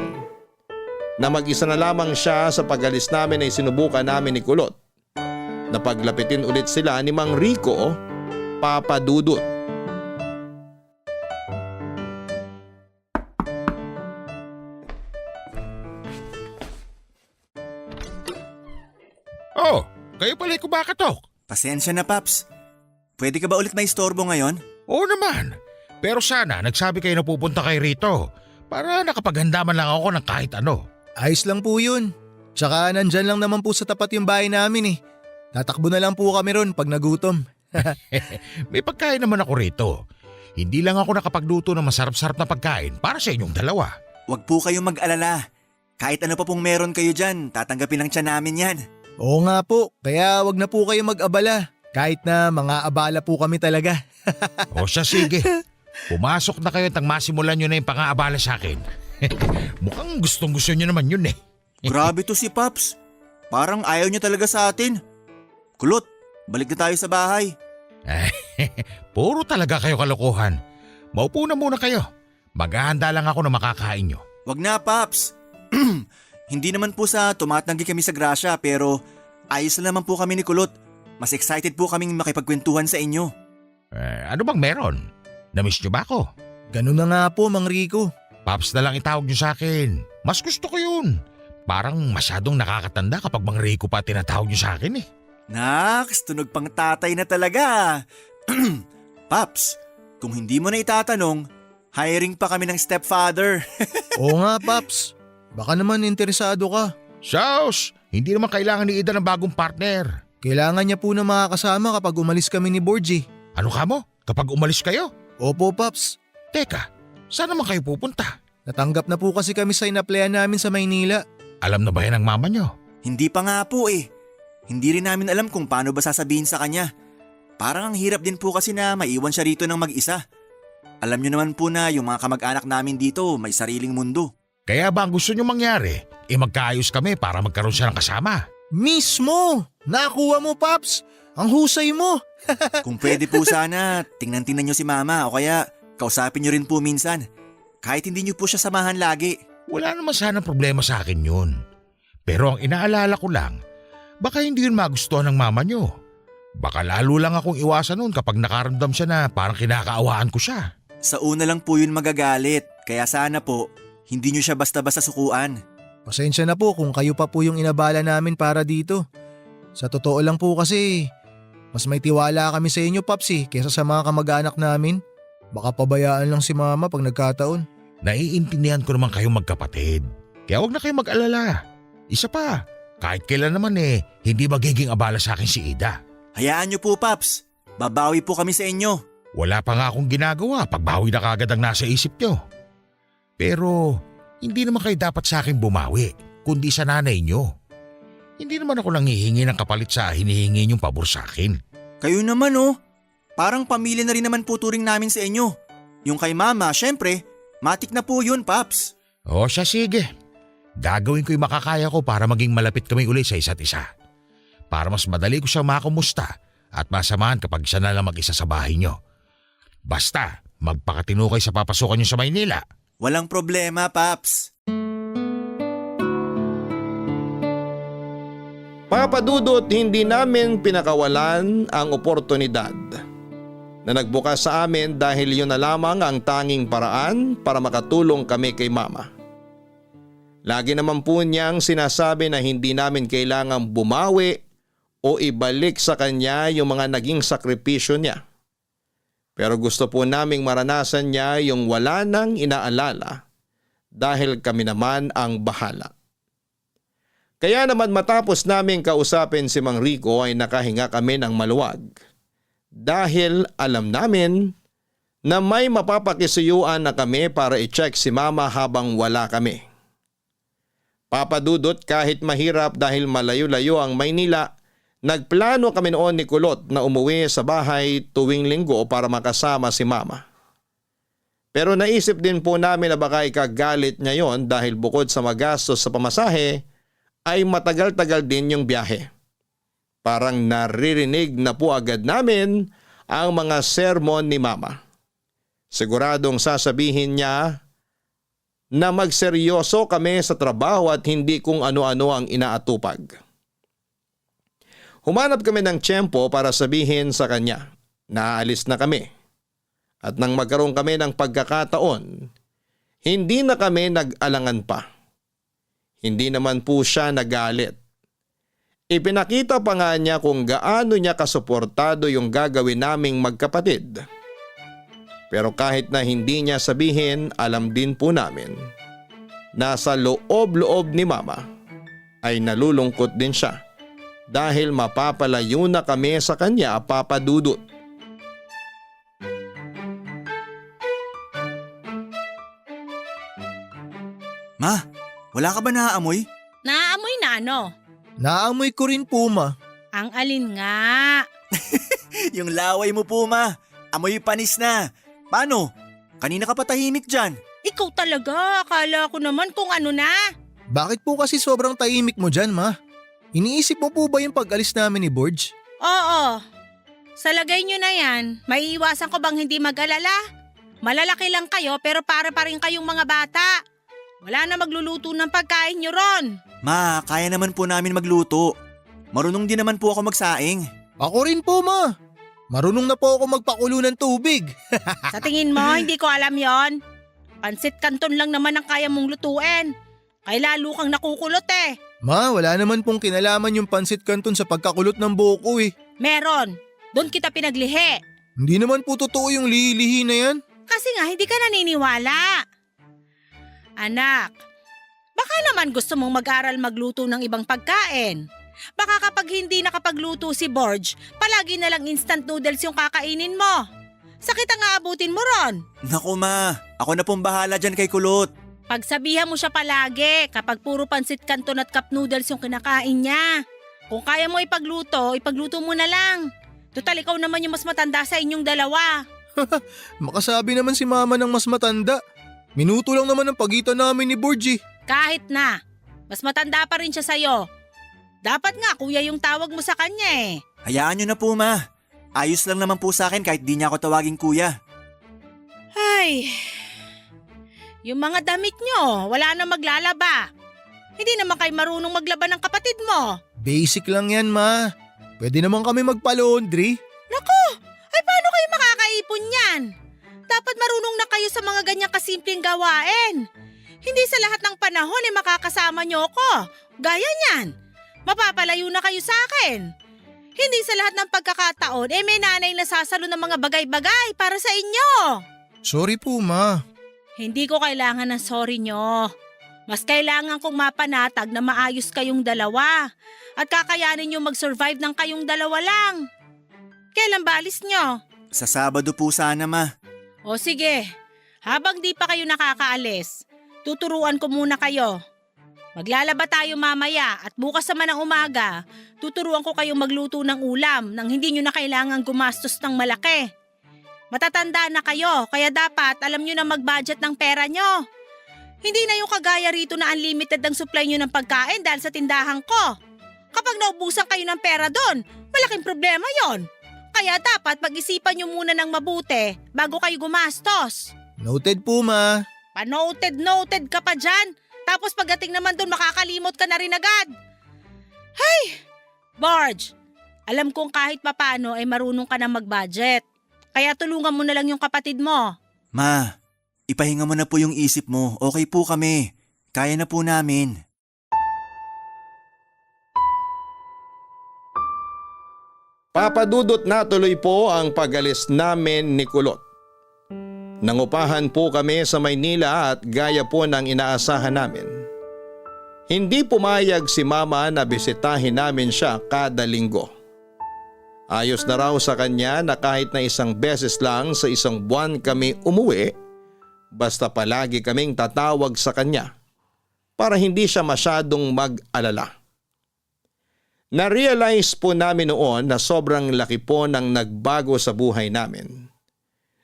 na mag-isa na lamang siya sa pag-alis namin ay sinubukan namin ni Kulot na paglapitin ulit sila ni Mang Rico, papadudot. Oh, kayo pala'y kumakatok. Pasensya na, Paps. Pwede ka ba ulit maistorbo ngayon? Oo naman. Pero sana nagsabi kayo na pupunta kay Rito para nakapaghanda man lang ako ng kahit ano. Ayos lang po yun. Tsaka nandyan lang naman po sa tapat yung bahay namin eh. Tatakbo na lang po kami ron pag nagutom. May pagkain naman ako rito. hindi lang ako nakapagluto ng masarap-sarap na pagkain para sa inyong dalawa. Huwag po kayong mag-alala. Kahit ano pa pong meron kayo dyan, tatanggapin lang tiyan namin yan. Oo nga po, kaya wag na po kayo mag-abala. Kahit na mga abala po kami talaga. O siya, sige. Pumasok na kayo at masimulan nyo na yung pang-aabala sa akin. Mukhang gustong-gusto nyo naman yun eh. Grabe to si Paps. Parang ayaw niya talaga sa atin. Kulot, balik na tayo sa bahay. Puro talaga kayo kalokohan. Maupo na muna kayo. Maghahanda lang ako na makakain nyo. Wag na, Paps. Hindi naman po sa tumatanggi kami sa grasya pero ayos na naman po kami ni Kulot. Mas excited po kaming makipagkwentuhan sa inyo. Ano bang meron? Namiss nyo ba ako? Ganun na nga po, Mang Rico. Paps na lang itawag nyo sa akin. Mas gusto ko yun. Parang masyadong nakakatanda kapag Mang Rico pa tinatawag nyo sa akin eh. Naks, tunog pang tatay na talaga. Paps, kung hindi mo na itatanong, hiring pa kami ng stepfather. Oo nga, Paps. Baka naman interesado ka. Shaus! Hindi naman kailangan ni Ida ng bagong partner. Kailangan niya po na makakasama kapag umalis kami ni Borgie. Ano ka mo? Kapag umalis kayo? Opo, Paps. Teka, saan naman kayo pupunta? Natanggap na po kasi kami sa inaplayan namin sa Maynila. Alam na ba yan ng mama nyo? Hindi pa nga po eh. Hindi rin namin alam kung paano ba sasabihin sa kanya. Parang ang hirap din po kasi na maiwan siya rito ng mag-isa. Alam nyo naman po na yung mga kamag-anak namin dito may sariling mundo. Kaya ba ang gusto nyo mangyari? Magkaayos kami para magkaroon siya ng kasama. Mismo! Nakuha mo, Paps! Ang husay mo! Kung pwede po sana, tingnan-tingnan nyo si mama o kaya kausapin nyo rin po minsan. Kahit hindi nyo po siya samahan lagi. Wala naman sana problema sa akin yun. Pero ang inaalala ko lang, baka hindi yun magustuhan ng mama nyo. Baka lalo lang akong iwasan nun kapag nakaramdam siya na parang kinakaawaan ko siya. Sa una lang po yun magagalit, kaya sana po, hindi nyo siya basta-basta sukuan. Pasensya na po kung kayo pa po yung inabala namin para dito. Sa totoo lang po kasi, mas may tiwala kami sa inyo, Paps kesa sa mga kamag-anak namin. Baka pabayaan lang si mama pag nagkataon. Naiintindihan ko naman kayong magkapatid. Kaya wag na kayong mag-alala. Isa pa, kahit kailan naman hindi magiging abala sa akin si Ida. Hayaan nyo po, Paps. Babawi po kami sa inyo. Wala pa nga akong ginagawa, pagbawi na kagad ang nasa isip nyo. Pero hindi naman kayo dapat sa akin bumawi, kundi sa nanay nyo. Hindi naman ako nanghihingi ng kapalit sa hinihingi nyong pabor sa akin. Kayo naman parang pamilya na rin naman po turing namin sa inyo. Yung kay mama, syempre, matik na po yun, Paps. O siya, sige. Gagawin ko yung makakaya ko para maging malapit kami ulit sa isa't isa. Para mas madali ko siyang makumusta at masamahan kapag siya na lang mag-isa sa bahay nyo. Basta, magpakatino kayo sa papasukan nyo sa Maynila. Walang problema, Paps. Papadudot, hindi namin pinakawalan ang oportunidad na nagbukas sa amin dahil yun na lamang ang tanging paraan para makatulong kami kay mama. Lagi naman po niyang sinasabi na hindi namin kailangang bumawi o ibalik sa kanya yung mga naging sakripisyo niya. Pero gusto po naming maranasan niya yung wala nang inaalala dahil kami naman ang bahala. Kaya naman matapos naming kausapin si Mang Rico ay nakahinga kami ng maluwag. Dahil alam namin na may mapapakisuyuan na kami para i-check si mama habang wala kami. Papadudot, kahit mahirap dahil malayo-layo ang Maynila, nagplano kami noon ni Kulot na umuwi sa bahay tuwing linggo para makasama si mama. Pero naisip din po namin na baka ikagalit niya yon dahil bukod sa magastos sa pamasahe, ay matagal-tagal din yung biyahe. Parang naririnig na po agad namin ang mga sermon ni mama. Siguradong sasabihin niya na magseryoso kami sa trabaho at hindi kung ano-ano ang inaatupag. Humanap kami ng tiyempo para sabihin sa kanya na aalis na kami. At nang magkaroon kami ng pagkakataon, hindi na kami nag-alangan pa. Hindi naman po siya nagalit. Ipinakita pa nga niya kung gaano niya kasuportado yung gagawin naming magkapatid. Pero kahit na hindi niya sabihin, alam din po namin na sa loob-loob ni mama ay nalulungkot din siya dahil mapapalayo na kami sa kanya, papadudot. Wala ka ba naaamoy? Naaamoy na ano? Naamoy ko rin po ma. Ang alin nga? Yung laway mo po ma. Amoy panis na. Paano? Kanina ka pa tahimik dyan. Ikaw talaga, akala ko naman kung ano na. Bakit po kasi sobrang tahimik mo dyan ma? Iniisip mo po ba yung pag-alis namin ni Borge? Oo. Sa lagay nyo na yan, maiiwasan ko bang hindi mag-alala? Malalaki lang kayo pero para pa rin kayong mga bata. Wala na magluluto ng pagkain nyo ron. Ma, kaya naman po namin magluto. Marunong din naman po ako magsaing. Ako rin po ma. Marunong na po ako magpakulo ng tubig. Sa tingin mo, hindi ko alam yon. Pansit Canton lang naman ang kaya mong lutuin. Kaya lalo kang nakukulot eh. Ma, wala naman pong kinalaman yung Pansit Canton sa pagkakulot ng buhok ko eh. Meron. Doon kita pinaglihi. Hindi naman po totoo yung lihi na yan. Kasi nga hindi ka naniniwala. Anak, baka naman gusto mong mag-aral magluto ng ibang pagkain. Baka kapag hindi nakapagluto si Borge, palagi na lang instant noodles yung kakainin mo. Sakit ang aabutin mo ron. Naku ma, ako na pong bahala dyan kay Kulot. Pagsabihan mo siya palagi kapag puro pansit canton at cup noodles yung kinakain niya. Kung kaya mo ipagluto mo na lang. Total ikaw naman yung mas matanda sa inyong dalawa. Makasabi naman si mama ng mas matanda. Minuto lang naman ang pagitan namin ni Borge. Kahit na, mas matanda pa rin siya sa'yo. Dapat nga kuya yung tawag mo sa kanya eh. Hayaan nyo na po ma. Ayos lang naman po sa akin kahit di niya ako tawaging kuya. Ay, yung mga damit nyo, wala na maglalaba. Hindi naman kayo marunong maglaba ng kapatid mo. Basic lang yan ma. Pwede naman kami magpa-laundry. Naku, ay paano kayo makakaipon yan? Dapat marunong na kayo sa mga ganyang kasimpleng gawain. Hindi sa lahat ng panahon makakasama nyo ko. Gaya niyan, mapapalayo na kayo sa akin. Hindi sa lahat ng pagkakataon may nanay na sasalo ng mga bagay-bagay para sa inyo. Sorry po ma. Hindi ko kailangan ng sorry nyo. Mas kailangan kong mapanatag na maayos kayong dalawa at kakayanin nyo mag-survive ng kayong dalawa lang. Kailan ba alis nyo? Sa Sabado po sana ma. O sige, habang di pa kayo nakakaalis, tuturuan ko muna kayo. Maglalaba tayo mamaya at bukas naman ng umaga, tuturuan ko kayong magluto ng ulam nang hindi nyo na kailangang gumastos ng malaki. Matatanda na kayo, kaya dapat alam nyo na mag-budget ng pera nyo. Hindi na yung kagaya rito na unlimited ang supply nyo ng pagkain dahil sa tindahan ko. Kapag naubusan kayo ng pera doon, malaking problema yon. Kaya dapat pag-isipan nyo muna ng mabuti bago kayo gumastos. Noted po ma. Noted ka pa dyan. Tapos pagdating naman doon makakalimot ka na rin agad. Hay! Borge, alam kong kahit papano ay marunong ka na mag-budget. Kaya tulungan mo na lang yung kapatid mo. Ma, ipahinga mo na po yung isip mo. Okay po kami. Kaya na po namin. Papadudot na tuloy po ang pag-alis namin ni Kulot. Nangupahan po kami sa Maynila at gaya po ng inaasahan namin. Hindi pumayag si mama na bisitahin namin siya kada linggo. Ayos na raw sa kanya na kahit na isang beses lang sa isang buwan kami umuwi, basta palagi kaming tatawag sa kanya para hindi siya masyadong mag-alala. Na-realize po namin noon na sobrang laki po ng nagbago sa buhay namin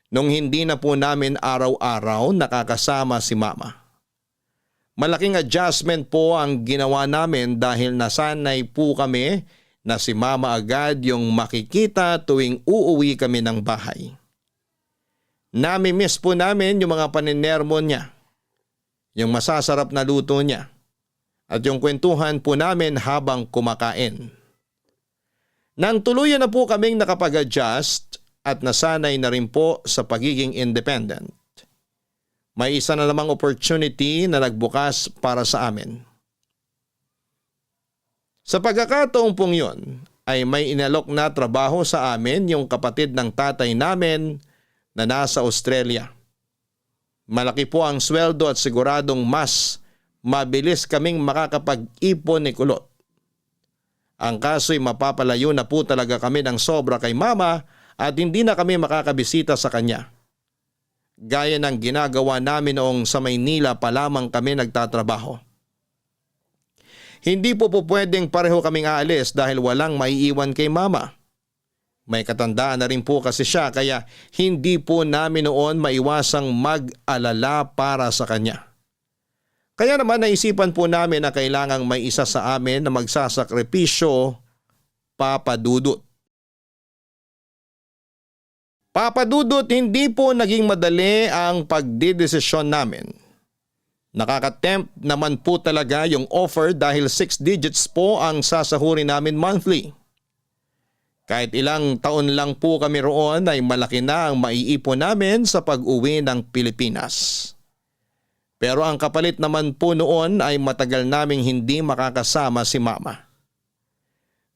nung hindi na po namin araw-araw nakakasama si mama. Malaking adjustment po ang ginawa namin dahil nasanay po kami na si mama agad yung makikita tuwing uuwi kami ng bahay. Nami-miss po namin yung mga paninermo niya, yung masasarap na luto niya, at yung kwentuhan po namin habang kumakain. Nang tuluyan na po kaming nakapag-adjust at nasanay na rin po sa pagiging independent, may isa na namang opportunity na nagbukas para sa amin. Sa pagkakataong pong yun ay may inalok na trabaho sa amin yung kapatid ng tatay namin na nasa Australia. Malaki po ang sweldo at siguradong mas mabilis kaming makakapag-ipon ni Kulot. Ang kaso'y mapapalayo na po talaga kami ng sobra kay mama at hindi na kami makakabisita sa kanya. Gaya ng ginagawa namin noong sa Maynila pa lamang kami nagtatrabaho. Hindi po pwedeng pareho kaming aalis dahil walang maiiwan kay mama. May katandaan na rin po kasi siya kaya hindi po namin noon maiwasang mag-alala para sa kanya. Kaya naman naisipan po namin na kailangang may isa sa amin na magsasakripisyo, Papa Dudut. Papa Dudut, hindi po naging madali ang pagdidesisyon namin. Nakaka-tempt naman po talaga yung offer dahil 6 digits po ang sasahurin namin monthly. Kahit ilang taon lang po kami roon ay malaki na ang maiipon namin sa pag-uwi ng Pilipinas. Pero ang kapalit naman po noon ay matagal naming hindi makakasama si mama.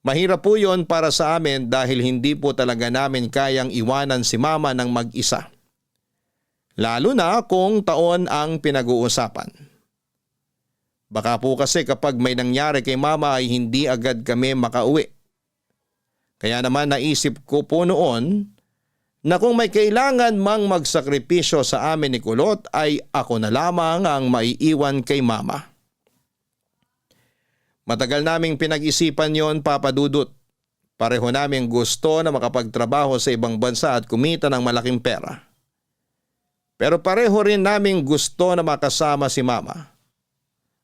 Mahirap po yon para sa amin dahil hindi po talaga namin kayang iwanan si mama ng mag-isa. Lalo na kung taon ang pinag-uusapan. Baka po kasi kapag may nangyari kay mama ay hindi agad kami makauwi. Kaya naman naisip ko po noon na kung may kailangan mang magsakripisyo sa amin ni Kulot ay ako na lamang ang maiiwan kay mama. Matagal naming pinag-isipan yon, Papa Dudut. Pareho namin gusto na makapagtrabaho sa ibang bansa at kumita ng malaking pera. Pero pareho rin naming gusto na makasama si mama.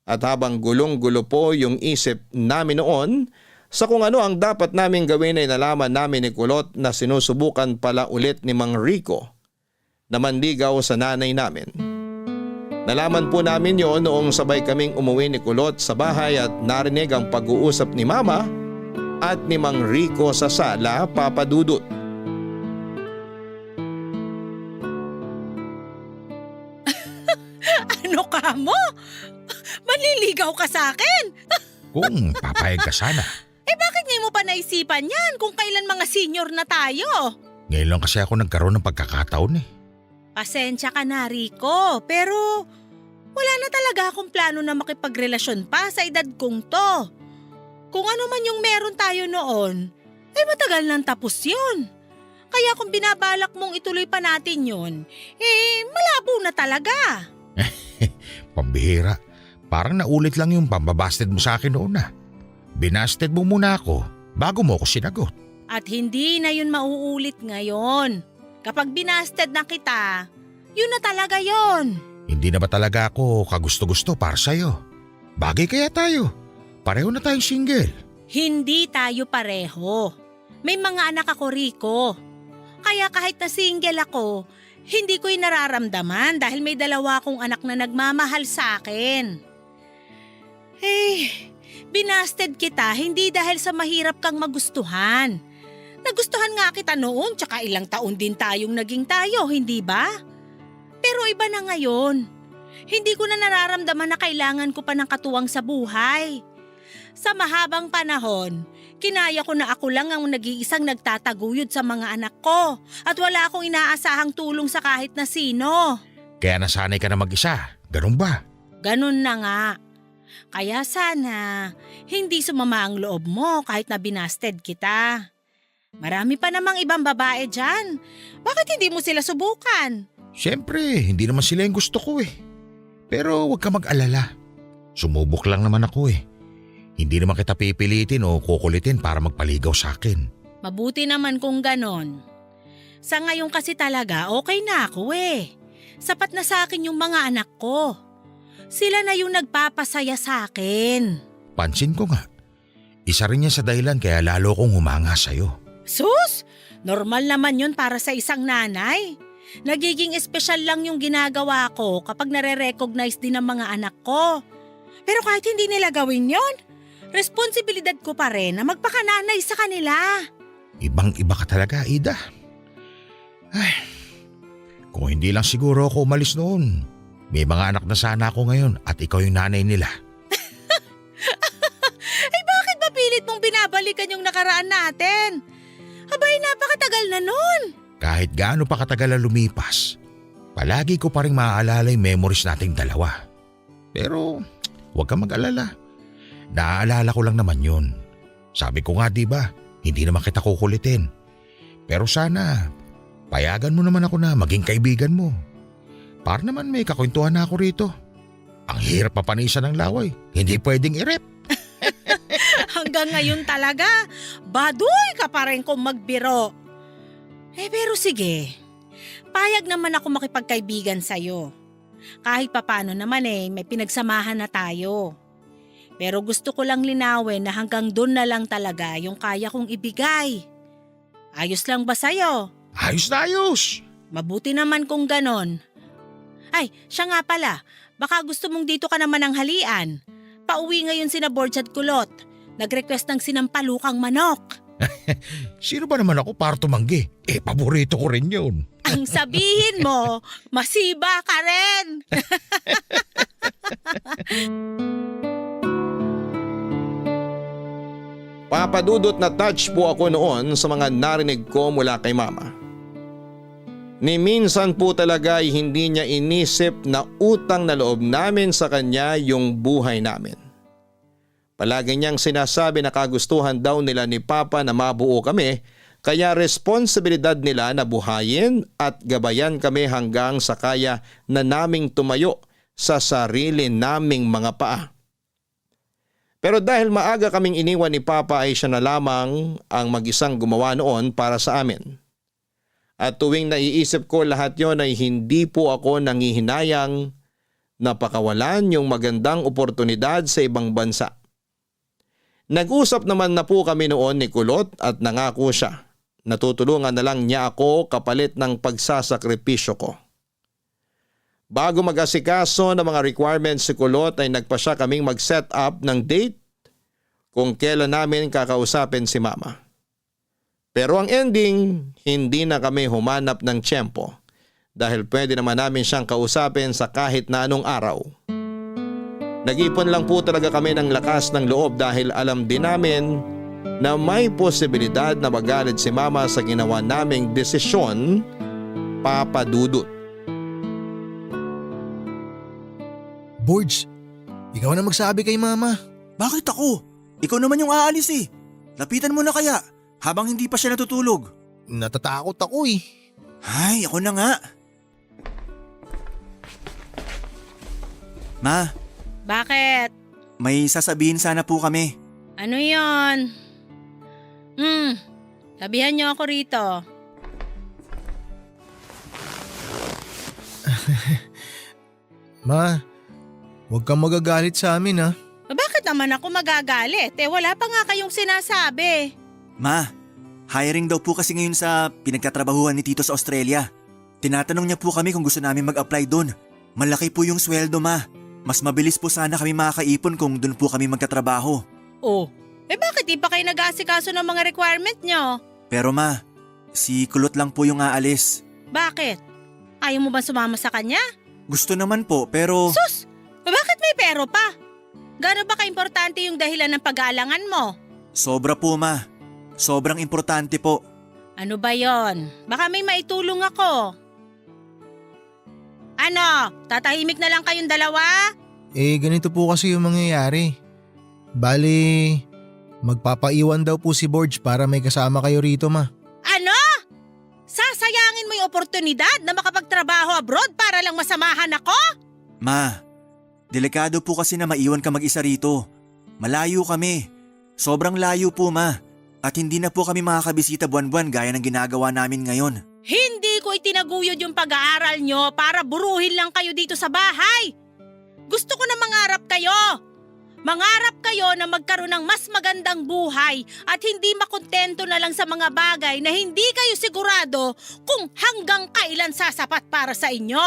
At habang gulong-gulo po yung isip namin noon, sa kung ano ang dapat naming gawin ay nalaman namin ni Kulot na sinusubukan pala ulit ni Mang Rico na manligaw sa nanay namin. Nalaman po namin yon noong sabay kaming umuwi ni Kulot sa bahay at narinig ang pag-uusap ni Mama at ni Mang Rico sa sala, Papa Dudut. Ano ka mo? Manliligaw ka sa akin? Kung papayag ka sana. Bakit ngayon mo pa naisipan yan kung kailan mga senior na tayo? Ngayon lang kasi ako nagkaroon ng pagkakataon eh. Pasensya ka na, Rico, pero wala na talaga akong plano na makipagrelasyon pa sa edad kong to. Kung ano man yung meron tayo noon, ay matagal nang tapos yun. Kaya kung binabalak mong ituloy pa natin yun, malabo na talaga. Pambihira. Parang naulit lang yung pambabasted mo sa akin noon na. Binasted mo muna ako bago mo ako sinagot. At hindi na yun mauulit ngayon. Kapag binasted na kita, yun na talaga yun. Hindi na ba talaga ako kagusto-gusto para sa'yo? Bagay kaya tayo. Pareho na tayong single. Hindi tayo pareho. May mga anak ako, Rico. Kaya kahit na single ako, hindi ko yung nararamdaman dahil may 2 akong anak na nagmamahal sa akin. Binasted kita hindi dahil sa mahirap kang magustuhan. Nagustuhan nga kita noon tsaka ilang taon din tayong naging tayo, hindi ba? Pero iba na ngayon. Hindi ko na nararamdaman na kailangan ko pa ng katuwang sa buhay. Sa mahabang panahon, kinaya ko na ako lang ang nag-iisang nagtataguyod sa mga anak ko at wala akong inaasahang tulong sa kahit na sino. Kaya nasanay ka na mag-isa, ganun ba? Ganun na nga. Kaya sana, hindi sumama ang loob mo kahit na binasted kita. Marami pa namang ibang babae dyan. Bakit hindi mo sila subukan? Siyempre, hindi naman sila yung gusto ko eh. Pero huwag ka mag-alala. Sumubok lang naman ako eh. Hindi naman kita pipilitin o kukulitin para magpaligaw sa akin. Mabuti naman kung ganon. Sa ngayon kasi talaga okay na ako eh. Sapat na sa akin yung mga anak ko. Sila na yung nagpapasaya sa akin. Pansin ko nga. Isa rin yan sa dahilan kaya lalo kong humanga sa'yo. Sus! Normal naman yun para sa isang nanay. Nagiging espesyal lang yung ginagawa ko kapag nare-recognize din ng mga anak ko. Pero kahit hindi nila gawin yon, responsibilidad ko pa rin na magpakananay sa kanila. Ibang-iba ka talaga, Ida. Ay, kung hindi lang siguro ako umalis noon, may mga anak na sana ako ngayon at ikaw yung nanay nila. Ay bakit ba pilit mong binabalikan yung nakaraan natin? Abay, napakatagal na nun. Kahit gaano pa katagal na lumipas, palagi ko pa rin maaalala yung memories nating dalawa. Pero huwag kang mag-alala. Naaalala ko lang naman yun. Sabi ko nga diba, hindi naman kita kukulitin. Pero sana, payagan mo naman ako na maging kaibigan mo. Para naman may kakwentuhan na ako rito. Ang hirap papanisan ng laway, hindi pwedeng i-rep. Hanggang ngayon talaga, baduy ka pa rin kung magbiro. Pero sige, payag naman ako makipagkaibigan sa'yo. Kahit papano naman may pinagsamahan na tayo. Pero gusto ko lang linawin na hanggang doon na lang talaga yung kaya kong ibigay. Ayos lang ba sa'yo? Ayos na ayos. Mabuti naman kung ganon. Ay, siya nga pala, baka gusto mong dito ka naman ng halian. Pauwi ngayon sina Borge at Kulot. Nag-request ng sinampalukang manok. Sino ba naman ako para tumanggi? Paborito ko rin yun. Ang sabihin mo, masiba ka rin. Papadudot na touch po ako noon sa mga narinig ko mula kay mama. Ni minsan po talaga ay hindi niya inisip na utang na loob namin sa kanya yung buhay namin. Palagi niyang sinasabi na kagustuhan daw nila ni Papa na mabuo kami, kaya responsibilidad nila na buhayin at gabayan kami hanggang sa kaya na naming tumayo sa sarili naming mga paa. Pero dahil maaga kaming iniwan ni Papa ay siya na lamang ang mag-isang gumawa noon para sa amin. At tuwing naiisip ko lahat yon ay hindi po ako nangihinayang na pakawalan yung magandang oportunidad sa ibang bansa. Nag-usap naman na po kami noon ni Kulot at nangako siya. Natutulungan na lang niya ako kapalit ng pagsasakripisyo ko. Bago mag-asikaso ng mga requirements si Kulot ay nagpa siya kaming mag-set up ng date kung kailan namin kakausapin si Mama. Pero ang ending, hindi na kami humanap ng tiyempo dahil pwede naman namin siyang kausapin sa kahit na anong araw. Nag-ipon lang po talaga kami ng lakas ng loob dahil alam din namin na may posibilidad na magalit si Mama sa ginawa naming desisyon, Papa Dudut. Borge, ikaw na magsabi kay Mama. Bakit ako? Ikaw naman yung aalis eh. Lapitan mo na kaya habang hindi pa siya natutulog. Natatakot ako eh. Ay, ako na nga. Ma, Bakit? may sasabihin sana po kami. Ano yon? Sabihan niyo ako rito. Ma, huwag kang magagalit sa amin ha. Bakit naman ako magagalit? Wala pa nga kayong sinasabi. Ma, hiring daw po kasi ngayon sa pinagtatrabahuhan ni Tito sa Australia. Tinatanong niya po kami kung gusto namin mag-apply doon. Malaki po yung sweldo, Ma. Mas mabilis po sana kami makakaipon kung doon po kami magtatrabaho. Oh, bakit di pa kayo nag-aasikaso ng mga requirement nyo? Pero Ma, si Kulot lang po yung aalis. Bakit? Ayaw mo ba sumama sa kanya? Gusto naman po pero… Sus! Bakit may pero pa? Gano'n ba ka-importante yung dahilan ng pag-aalangan mo? Sobra po, Ma. Sobrang importante po. Ano ba yon? Baka may maitulong ako. Ano? Tatahimik na lang kayong dalawa? Ganito po kasi yung mangyayari. Bali, magpapaiwan daw po si Borge para may kasama kayo rito, Ma. Ano? Sasayangin mo yung oportunidad na makapagtrabaho abroad para lang masamahan ako? Ma, delikado po kasi na maiwan ka mag-isa rito. Malayo kami. Sobrang layo po, Ma. At hindi na po kami makakabisita buwan-buwan gaya ng ginagawa namin ngayon. Hindi ko itinaguyod yung pag-aaral nyo para buruhin lang kayo dito sa bahay. Gusto ko na mangarap kayo. Mangarap kayo na magkaroon ng mas magandang buhay at hindi makontento na lang sa mga bagay na hindi kayo sigurado kung hanggang kailan sasapat para sa inyo.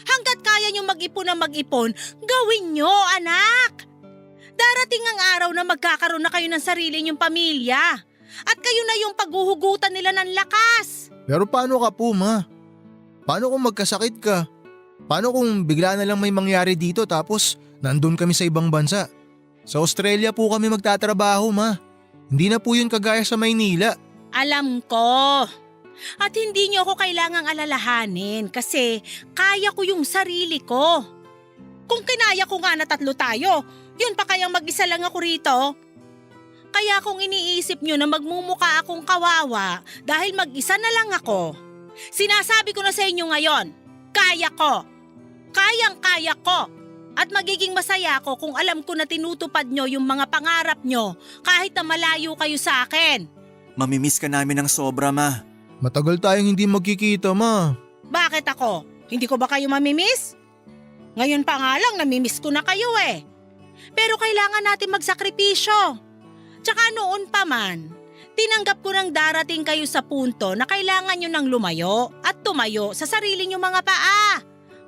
Hanggat kaya nyo mag-ipon na mag-ipon, gawin nyo, anak. Darating ang araw na magkakaroon na kayo ng sarili nyong pamilya at kayo na yung paghuhugutan nila ng lakas. Pero paano ka po, Ma? Paano kung magkasakit ka? Paano kung bigla na lang may mangyari dito tapos nandun kami sa ibang bansa? Sa Australia po kami magtatrabaho, Ma. Hindi na po yun kagaya sa Maynila. Alam ko. At hindi niyo ako kailangang alalahanin kasi kaya ko yung sarili ko. Kung kinaya ko nga na 3 tayo, yun pa kayang mag-isa lang ako rito? Kaya kung iniisip nyo na magmumuka akong kawawa dahil mag-isa na lang ako, sinasabi ko na sa inyo ngayon, kaya ko. Kayang-kaya ko. At magiging masaya ako kung alam ko na tinutupad nyo yung mga pangarap nyo kahit na malayo kayo sa akin. Mamimiss ka namin ng sobra, ma. Matagal tayong hindi magkikita, ma. Bakit ako? Hindi ko ba kayo mamimiss? Ngayon pa nga lang namimiss ko na kayo eh. Pero kailangan natin magsakripisyo. Tsaka noon pa man, tinanggap ko nang darating kayo sa punto na kailangan nyo nang lumayo at tumayo sa sarili nyo mga paa.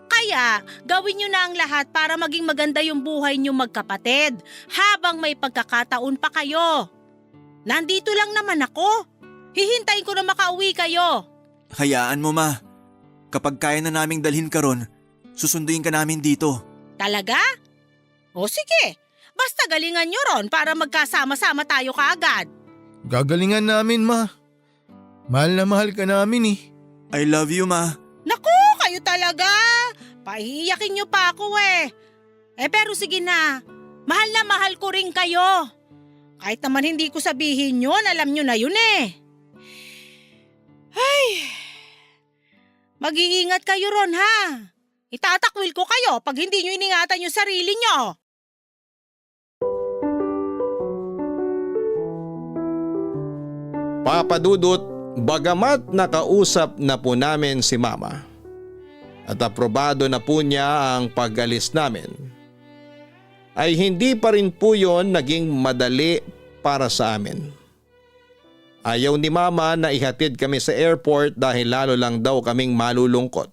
Kaya gawin nyo na ang lahat para maging maganda yung buhay nyo magkapatid habang may pagkakataon pa kayo. Nandito lang naman ako. Hihintayin ko na makauwi kayo. Hayaan mo, ma. Kapag kaya na naming dalhin ka ron, susunduin ka namin dito. Talaga? O sige, basta galingan nyo ron para magkasama-sama tayo kaagad. Gagalingan namin, ma. Mahal na mahal ka namin eh. I love you, ma. Naku, kayo talaga. Pahihiyakin nyo pa ako eh. Pero sige na, mahal ko rin kayo. Kahit naman hindi ko sabihin yun, alam nyo na yun eh. Ay, mag-iingat kayo ron ha. Itatakwil ko kayo pag hindi nyo iningatan yung sarili nyo. Papa Dudut, bagamat nakausap na po namin si Mama at aprobado na po niya ang pag-alis namin, ay hindi pa rin po yon naging madali para sa amin. Ayaw ni Mama na ihatid kami sa airport dahil lalo lang daw kaming malulungkot.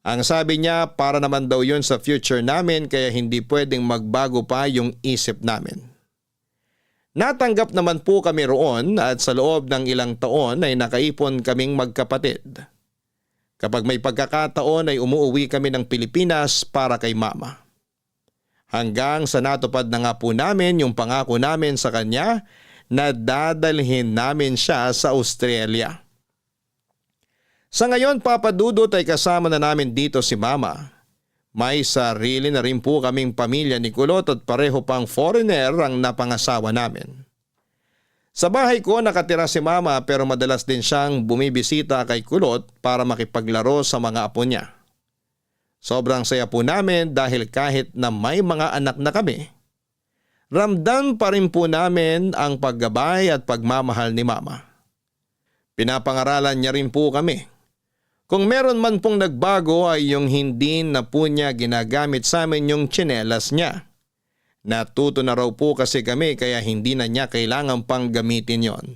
Ang sabi niya para naman daw yon sa future namin kaya hindi pwedeng magbago pa yung isip namin. Natanggap naman po kami roon at sa loob ng ilang taon ay nakaipon kaming magkapatid. Kapag may pagkakataon ay umuwi kami ng Pilipinas para kay Mama. Hanggang sa natupad na nga po namin yung pangako namin sa kanya na dadalhin namin siya sa Australia. Sa ngayon, Papa Dudut, ay kasama na namin dito si Mama. May sarili na rin po kaming pamilya ni Kulot at pareho pang foreigner ang napangasawa namin. Sa bahay ko nakatira si Mama pero madalas din siyang bumibisita kay Kulot para makipaglaro sa mga apo niya. Sobrang saya po namin dahil kahit na may mga anak na kami, ramdam pa rin po namin ang paggabay at pagmamahal ni Mama. Pinapangaralan niya rin po kami. Kung meron man pong nagbago ay yung hindi na po niya ginagamit sa amin yung tsinelas niya. Natuto na raw po kasi kami kaya hindi na niya kailangan pang gamitin yon.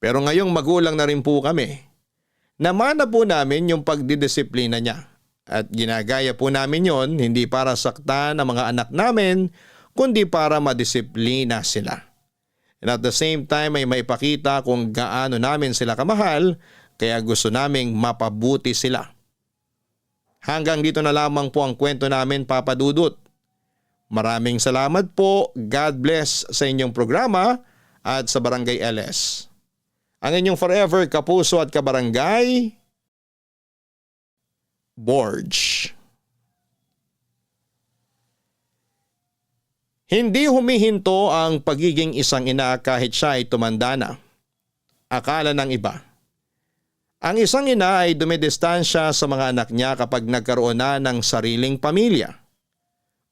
Pero ngayong magulang na rin po kami, namana po namin yung pagdidisiplina niya. At ginagaya po namin yon hindi para saktan ang mga anak namin kundi para madisiplina sila. And at the same time ay maipakita kung gaano namin sila kamahal kaya gusto naming mapabuti sila. Hanggang dito na lamang po ang kwento namin, Papa Dudut. Maraming salamat po, God bless sa inyong programa at sa Barangay LS. Ang inyong forever kapuso at kabarangay, Borge. Hindi humihinto ang pagiging isang ina kahit siya ay tumanda na. Akala ng iba. Ang isang ina ay dumidistansya sa mga anak niya kapag nagkaroon na ng sariling pamilya.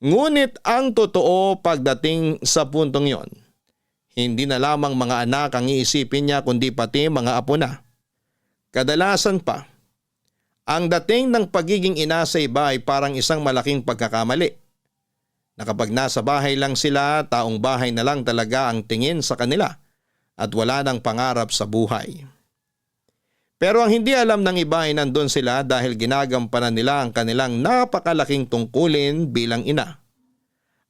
Ngunit ang totoo pagdating sa puntong yon, hindi na lamang mga anak ang iisipin niya kundi pati mga apo na. Kadalasan pa, ang dating ng pagiging ina sa iba ay parang isang malaking pagkakamali. Na kapag nasa bahay lang sila, taong bahay na lang talaga ang tingin sa kanila at wala nang pangarap sa buhay. Pero ang hindi alam ng iba ay nandun sila dahil ginagampanan nila ang kanilang napakalaking tungkulin bilang ina.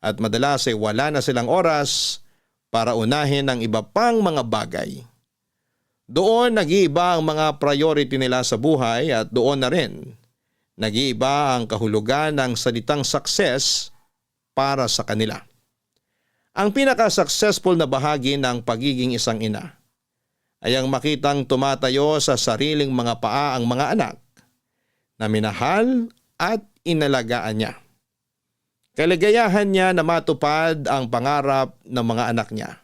At madalas ay wala na silang oras para unahin ang iba pang mga bagay. Doon nag-iiba ang mga priority nila sa buhay at doon na rin nag-iiba ang kahulugan ng salitang success para sa kanila. Ang pinaka-successful na bahagi ng pagiging isang ina ay ang makitang tumatayo sa sariling mga paa ang mga anak na minahal at inalagaan niya. Kaligayahan niya na matupad ang pangarap ng mga anak niya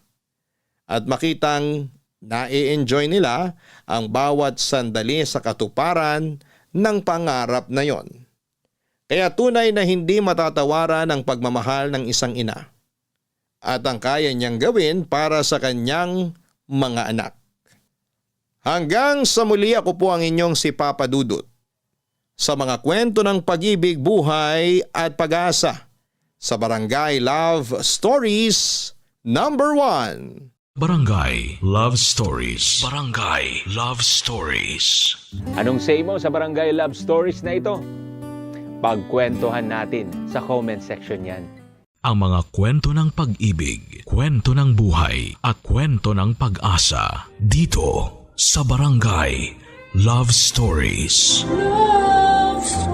at makitang nai-enjoy nila ang bawat sandali sa katuparan ng pangarap na yon. Kaya tunay na hindi matatawaran ang pagmamahal ng isang ina at ang kaya niyang gawin para sa kanyang mga anak. Hanggang sa muli, ako po ang inyong si Papa Dudut sa mga kwento ng pag-ibig, buhay at pag-asa sa Barangay Love Stories number 1. Barangay Love Stories. Barangay Love Stories. Anong say mo sa Barangay Love Stories na ito? Pagkwentuhan natin sa comment section yan. Ang mga kwento ng pag-ibig, kwento ng buhay at kwento ng pag-asa dito sa Barangay Love Stories. Love Stories.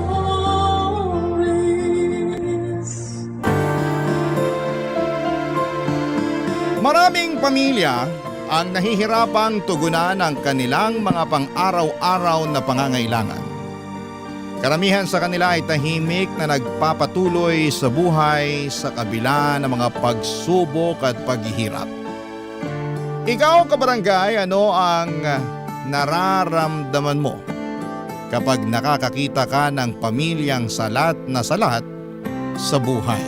Maraming pamilya ang nahihirapang tugunan ang kanilang mga pang-araw-araw na pangangailangan. Karamihan sa kanila ay tahimik na nagpapatuloy sa buhay sa kabila ng mga pagsubok at paghihirap. Ikaw, kabarangay, ano ang nararamdaman mo kapag nakakakita ka ng pamilyang salat na salat sa buhay?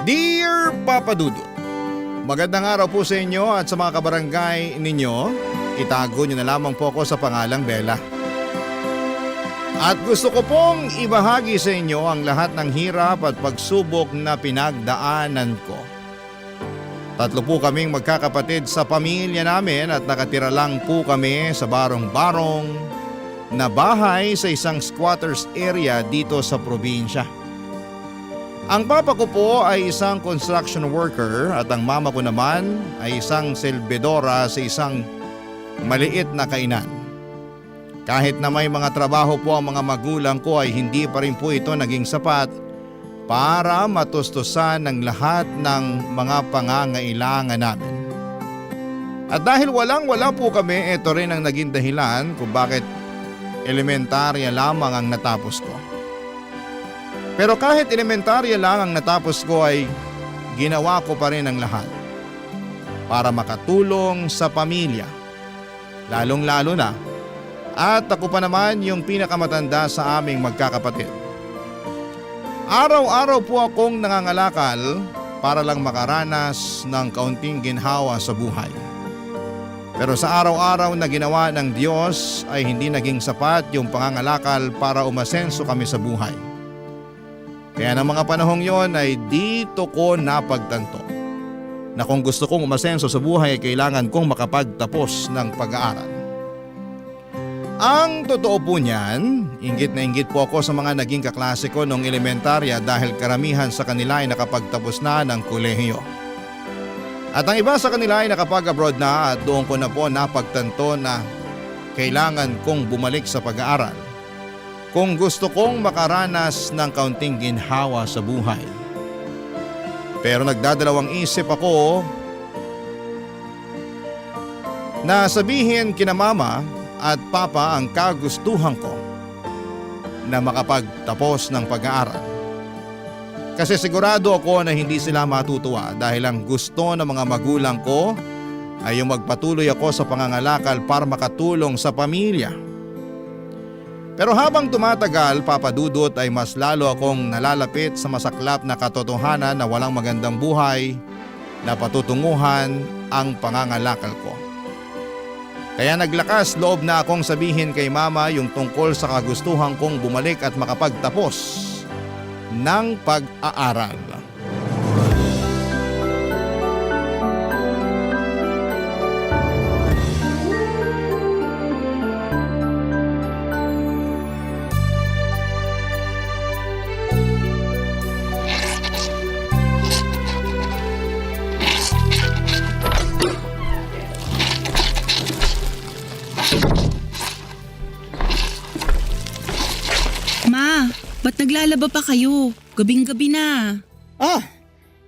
Dear Papa Dudut, magandang araw po sa inyo at sa mga kabarangay ninyo. Itago nyo na lamang po ako sa pangalang Bella. At gusto ko pong ibahagi sa inyo ang lahat ng hirap at pagsubok na pinagdaanan ko. 3 po kaming magkakapatid sa pamilya namin at nakatira lang po kami sa barong-barong na bahay sa isang squatters area dito sa probinsya. Ang papa ko po ay isang construction worker at ang mama ko naman ay isang selbedora sa isang maliit na kainan. Kahit na may mga trabaho po ang mga magulang ko ay hindi pa rin po ito naging sapat para matustusan ng lahat ng mga pangangailangan namin. At dahil walang-wala po kami, ito rin ang naging dahilan kung bakit elementarya lamang ang natapos ko. Pero kahit elementarya lang ang natapos ko ay ginawa ko pa rin ang lahat para makatulong sa pamilya. Lalong-lalo na at ako pa naman yung pinakamatanda sa aming magkakapatid. Araw-araw po akong nangangalakal para lang makaranas ng kaunting ginhawa sa buhay. Pero sa araw-araw na ginawa ng Diyos ay hindi naging sapat yung pangangalakal para umasenso kami sa buhay. Kaya ng mga panahong yon ay dito ko napagtanto na kung gusto kong umasenso sa buhay ay kailangan kong makapagtapos ng pag-aaral. Ang totoo po niyan, inggit na inggit po ako sa mga naging kaklase ko noong elementarya dahil karamihan sa kanila ay nakapagtapos na ng kolehiyo. At ang iba sa kanila ay nakapag-abroad na at doon ko na po napagtanto na kailangan kong bumalik sa pag-aaral kung gusto kong makaranas ng kaunting ginhawa sa buhay. Pero nagdadalawang isip ako na sabihin kina mama at papa ang kagustuhan ko na makapagtapos ng pag-aaral. Kasi sigurado ako na hindi sila matutuwa dahil ang gusto ng mga magulang ko ay yung magpatuloy ako sa pangangalakal para makatulong sa pamilya. Pero habang tumatagal, Papa Dudut, ay mas lalo akong nalalapit sa masaklap na katotohanan na walang magandang buhay na patutunguhan ang pangangalakal ko. Kaya naglakas loob na akong sabihin kay mama yung tungkol sa kagustuhan kong bumalik at makapagtapos ng pag-aaral. Ma, ba't naglalaba pa kayo? Gabing-gabi na. Oh,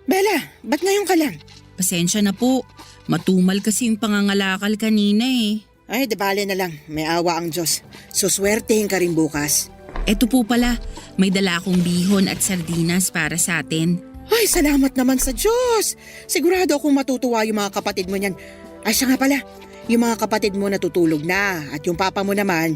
Bella, ba't ngayon ka lang? Pasensya na po. Matumal kasi yung pangangalakal kanina eh. Ay, di bale na lang. May awa ang Diyos. Suswertehin ka rin bukas. Eto po pala, may dala akong bihon at sardinas para sa atin. Ay, salamat naman sa Diyos. Sigurado akong matutuwa yung mga kapatid mo niyan. Ay, siya nga pala. Yung mga kapatid mo natutulog na at yung papa mo naman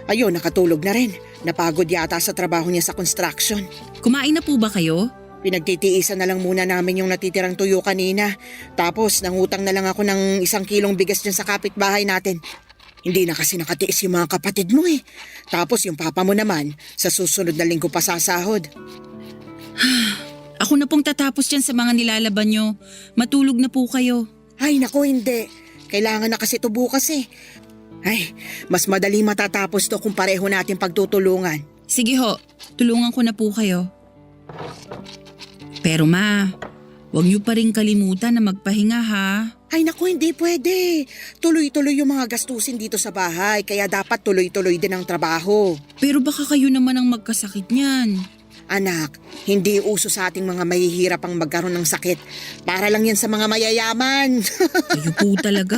Ayun, nakatulog na rin. Napagod yata sa trabaho niya sa construction. Kumain na po ba kayo? Pinagtitiisan na lang muna namin yung natitirang tuyo kanina. Tapos nangutang na lang ako ng 1 kilong bigas dyan sa kapitbahay natin. Hindi na kasi nakatiis yung mga kapatid mo eh. Tapos yung papa mo naman, sa susunod na linggo pa sasahod. Ako na pong tatapos dyan sa mga nilalaban nyo. Matulog na po kayo. Ay naku, hindi. Kailangan na kasi ito bukas eh. Ay, mas madali matatapos to kung pareho natin pagtutulungan. Sige ho, tulungan ko na po kayo. Pero ma, huwag niyo pa rin kalimutan na magpahinga ha. Ay naku, hindi pwede. Tuloy-tuloy yung mga gastusin dito sa bahay, kaya dapat tuloy-tuloy din ang trabaho. Pero baka kayo naman ang magkasakit niyan. Anak, hindi uso sa ating mga mahihirap ang magkaroon ng sakit. Para lang yan sa mga mayayaman. Kayo po talaga.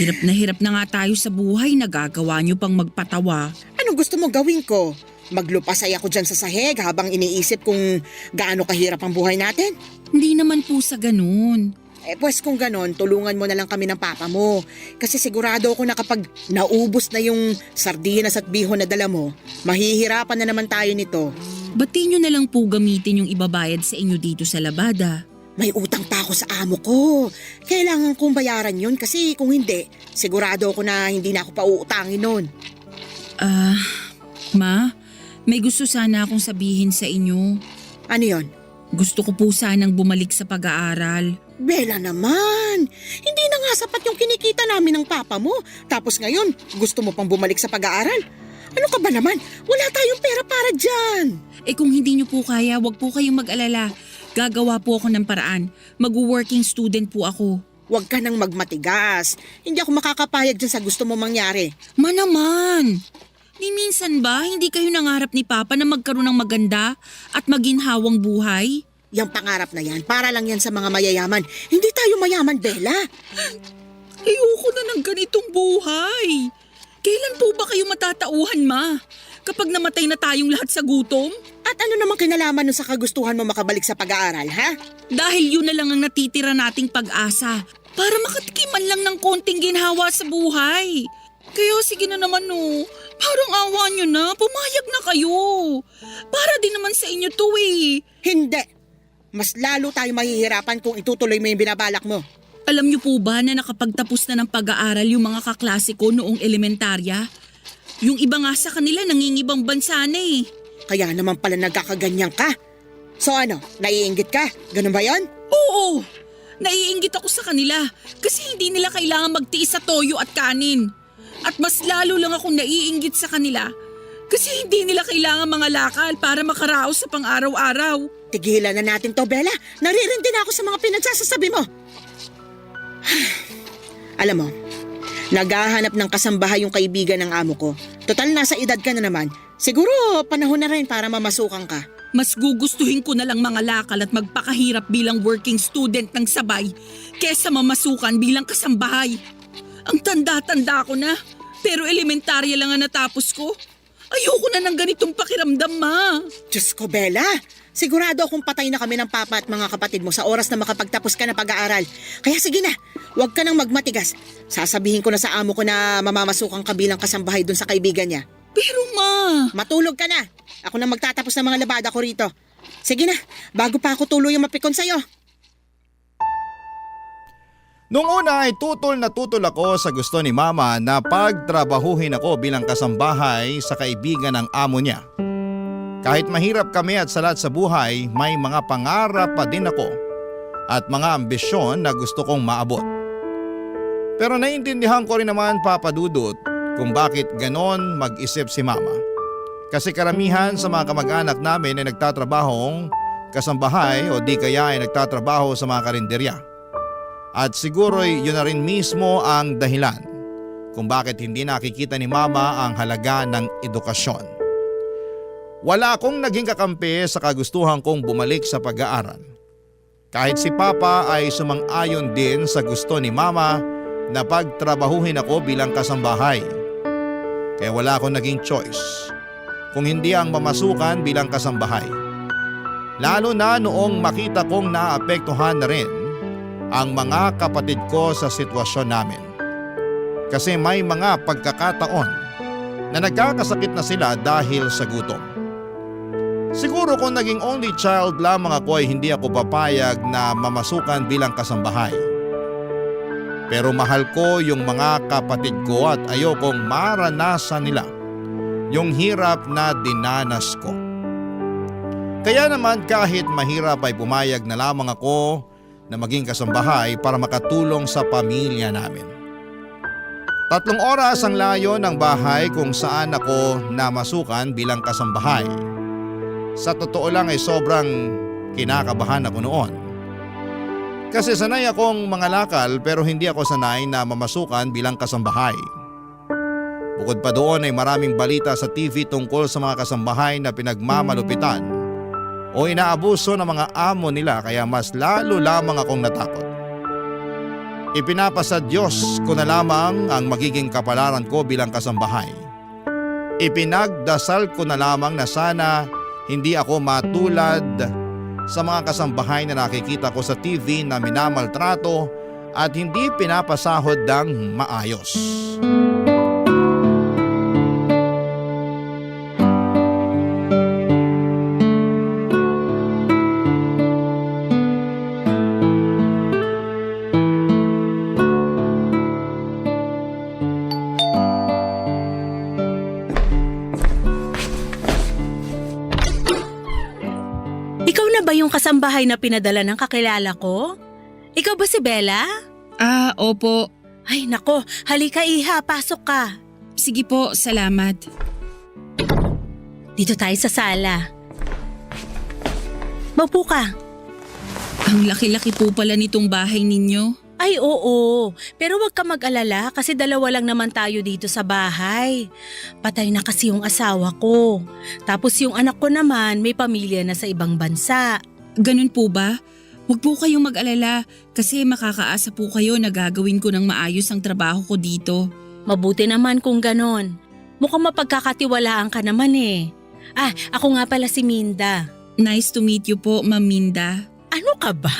Hirap na nga tayo sa buhay, nagagawa niyo pang magpatawa. Anong gusto mo gawin ko? Maglupasay ako dyan sa sahig habang iniisip kung gaano kahirap ang buhay natin? Hindi naman po sa ganun. Pues kung ganon, tulungan mo na lang kami ng papa mo. Kasi sigurado ako na kapag naubos na yung sardinas at bihon na dala mo, mahihirapan na naman tayo nito. Ba't di nyo na lang po gamitin yung ibabayad sa inyo dito sa labada? May utang pa ako sa amo ko. Kailangan kong bayaran yun kasi kung hindi, sigurado ako na hindi na ako pauutangin nun. Ma, may gusto sana akong sabihin sa inyo. Ano yon? Gusto ko po sanang bumalik sa pag-aaral. Bella naman, hindi na nga sapat yung kinikita namin ng papa mo. Tapos ngayon, gusto mo pang bumalik sa pag-aaral? Ano ka ba naman? Wala tayong pera para dyan. Eh kung hindi nyo po kaya, wag po kayong mag-alala. Gagawa po ako ng paraan. Mag-working student po ako. Huwag ka nang magmatigas. Hindi ako makakapayag dyan sa gusto mo mangyari. Ma naman! Ni minsan ba hindi kayo nangarap ni Papa na magkaroon ng maganda at maginhawang buhay? Yang pangarap na yan, para lang yan sa mga mayayaman. Hindi tayo mayaman, Bella. Ayoko na ng ganitong buhay. Kailan po ba kayo matatauhan, Ma? Kapag namatay na tayong lahat sa gutom? At ano namang kinalaman nun sa kagustuhan mo makabalik sa pag-aaral, ha? Dahil yun na lang ang natitira nating pag-asa para makatikiman lang ng konting ginhawa sa buhay. Kaya sige na naman no, parang awa nyo na, pumayag na kayo. Para din naman sa inyo to eh. Hindi. Mas lalo tayo mahihirapan kung itutuloy mo yung binabalak mo. Alam niyo po ba na nakapagtapos na ng pag-aaral yung mga kaklase ko noong elementarya? Yung iba nga sa kanila nangingibang bansa na eh. Kaya naman pala nagkakaganyan ka. So ano, naiinggit ka? Ganun ba yon? Oo, naiinggit ako sa kanila kasi hindi nila kailangan magtiis sa toyo at kanin. At mas lalo lang akong naiinggit sa kanila kasi hindi nila kailangan mga lakal para makaraos sa pang-araw-araw. Tigilan na natin to, Bella. Naririndi na ako sa mga pinagsasasabi mo. Alam mo, naghahanap ng kasambahay yung kaibigan ng amo ko. Total, nasa edad ka na naman. Siguro panahon na rin para mamasukan ka. Mas gugustuhin ko na lang mga lakal at magpakahirap bilang working student ng sabay kesa mamasukan bilang kasambahay. Ang tanda-tanda ko na, pero elementarya lang ang natapos ko. Ayoko na ng ganitong pakiramdam, Ma. Diyos ko, Bella. Sigurado akong patay na kami ng papa at mga kapatid mo sa oras na makapagtapos ka na pag-aaral. Kaya sige na, huwag ka nang magmatigas. Sasabihin ko na sa amo ko na mamamasukan ka bilang kasambahay dun sa kaibigan niya. Pero Ma... Matulog ka na. Ako na magtatapos ng mga labada ko rito. Sige na, bago pa ako tuluyang mapikon sa'yo. Noong una ay tutol ako sa gusto ni Mama na pagtrabahuhin ako bilang kasambahay sa kaibigan ng amo niya. Kahit mahirap kami at salat sa buhay, may mga pangarap pa din ako at mga ambisyon na gusto kong maabot. Pero naiintindihan ko rin naman, Papa Dudut, kung bakit ganon mag-isip si Mama. Kasi karamihan sa mga kamag-anak namin ay nagtatrabahong kasambahay o di kaya ay nagtatrabaho sa mga karinderya. At siguro'y yun na rin mismo ang dahilan kung bakit hindi nakikita ni Mama ang halaga ng edukasyon. Wala akong naging kakampi sa kagustuhan kong bumalik sa pag-aaral. Kahit si Papa ay sumang-ayon din sa gusto ni Mama na pagtrabahuhin ako bilang kasambahay. Kaya wala akong naging choice kung hindi ang mamasukan bilang kasambahay. Lalo na noong makita kong naapektuhan na rin ang mga kapatid ko sa sitwasyon namin. Kasi may mga pagkakataon na nagkakasakit na sila dahil sa gutom. Siguro kung naging only child lamang ako ay hindi ako papayag na mamasukan bilang kasambahay. Pero mahal ko yung mga kapatid ko at ayokong maranasan nila yung hirap na dinanas ko. Kaya naman kahit mahirap ay pumayag na lamang ako na maging kasambahay para makatulong sa pamilya namin. 3 oras ang layo ng bahay kung saan ako namasukan bilang kasambahay. Sa totoo lang ay sobrang kinakabahan ako noon. Kasi sanay akong mangalakal pero hindi ako sanay na mamasukan bilang kasambahay. Bukod pa doon ay maraming balita sa TV tungkol sa mga kasambahay na pinagmamalupitan o inaabuso ng mga amo nila kaya mas lalo lamang akong natakot. Ipinapasa Diyos ko na lamang ang magiging kapalaran ko bilang kasambahay. Ipinagdasal ko na lamang na sana hindi ako matulad sa mga kasambahay na nakikita ko sa TV na minamaltrato at hindi pinapasahod ng maayos. Ikaw na ba yung kasambahay na pinadala ng kakilala ko? Ikaw ba si Bella? Opo. Ay nako, halika Iha, pasok ka. Sige po, salamat. Dito tayo sa sala. Maupo ka. Ang laki-laki po pala nitong bahay ninyo. Ay oo, pero wag ka mag-alala kasi 2 lang naman tayo dito sa bahay. Patay na kasi yung asawa ko. Tapos yung anak ko naman may pamilya na sa ibang bansa. Ganun po ba? Huwag po kayong mag-alala kasi makakaasa po kayo na gagawin ko ng maayos ang trabaho ko dito. Mabuti naman kung ganon. Mukhang mapagkakatiwalaan ka naman eh. Ako nga pala si Minda. Nice to meet you po, Ma'am Minda. Ano ka ba?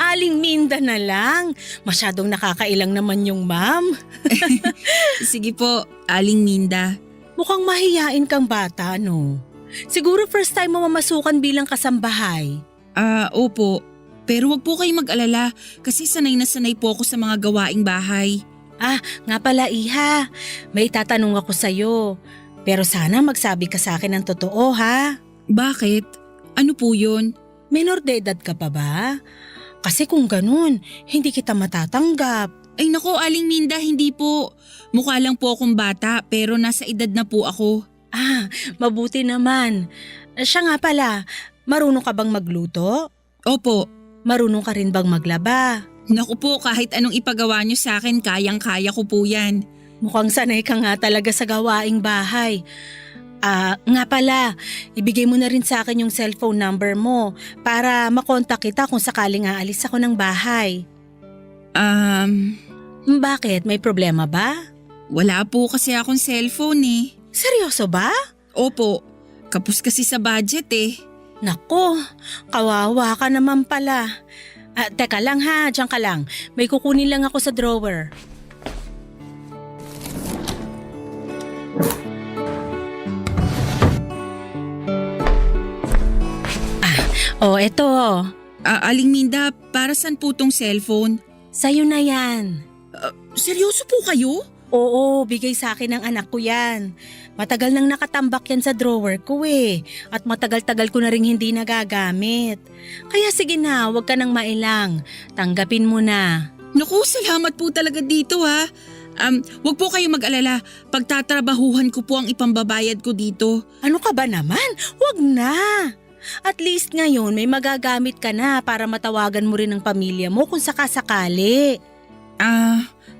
Aling Minda na lang. Masyadong nakakailang naman yung ma'am. Sige po, Aling Minda. Mukhang mahiyain kang bata, no? Siguro first time mo mamasukan bilang kasambahay. Opo. Pero wag po kayong mag-alala kasi sanay na sanay po ako sa mga gawaing bahay. Nga pala Iha, may tatanong ako sa'yo. Pero sana magsabi ka sa akin ng totoo ha. Bakit? Ano po yun? Menor de edad ka pa ba? Kasi kung ganun, hindi kita matatanggap. Ay nako, Aling Minda, hindi po. Mukha lang po akong bata pero nasa edad na po ako. Mabuti naman. Siya nga pala, marunong ka bang magluto? Opo. Marunong ka rin bang maglaba? Naku po, kahit anong ipagawa niyo sa akin, kayang-kaya ko po yan. Mukhang sanay ka nga talaga sa gawaing bahay. Nga pala, ibigay mo na rin sa akin yung cellphone number mo para makontak kita kung sakaling aalis ako ng bahay. Bakit? May problema ba? Wala po kasi akong cellphone eh. Seryoso ba? Opo, kapos kasi sa budget eh. Nako, kawawa ka naman pala. Teka lang ha, diyan ka lang. May kukunin lang ako sa drawer. Eto. Aling Minda, para saan po tong cellphone? Sa'yo na yan. Seryoso po kayo? Oo, bigay sa akin ng anak ko yan. Matagal nang nakatambak yan sa drawer ko eh. At matagal-tagal ko na rin hindi nagagamit. Kaya sige na, huwag ka nang mailang. Tanggapin mo na. Naku, salamat po talaga dito ha. Huwag po kayong mag-alala. Pagtatrabahuhan ko po ang ipambabayad ko dito. Ano ka ba naman? Huwag na. At least ngayon may magagamit ka na para matawagan mo rin ang pamilya mo kung sakasakali.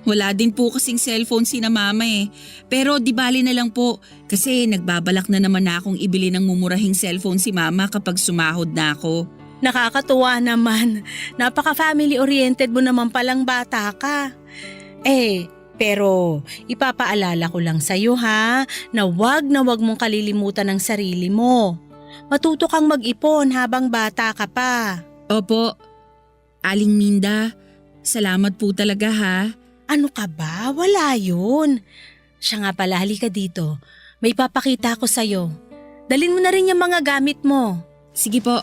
Wala din po kasing cellphone si na mama eh. Pero di bali na lang po kasi nagbabalak na naman na akong ibili ng mumurahing cellphone si mama kapag sumahod na ako. Nakakatuwa naman. Napaka-family oriented mo naman palang bata ka. Pero ipapaalala ko lang sa'yo ha na wag mong kalilimutan ang sarili mo. Matuto kang mag-ipon habang bata ka pa. Opo. Aling Minda, salamat po talaga ha. Ano ka ba? Wala yun. Siya nga pala, halika dito. May papakita ako sa'yo. Dalin mo na rin yung mga gamit mo. Sige po.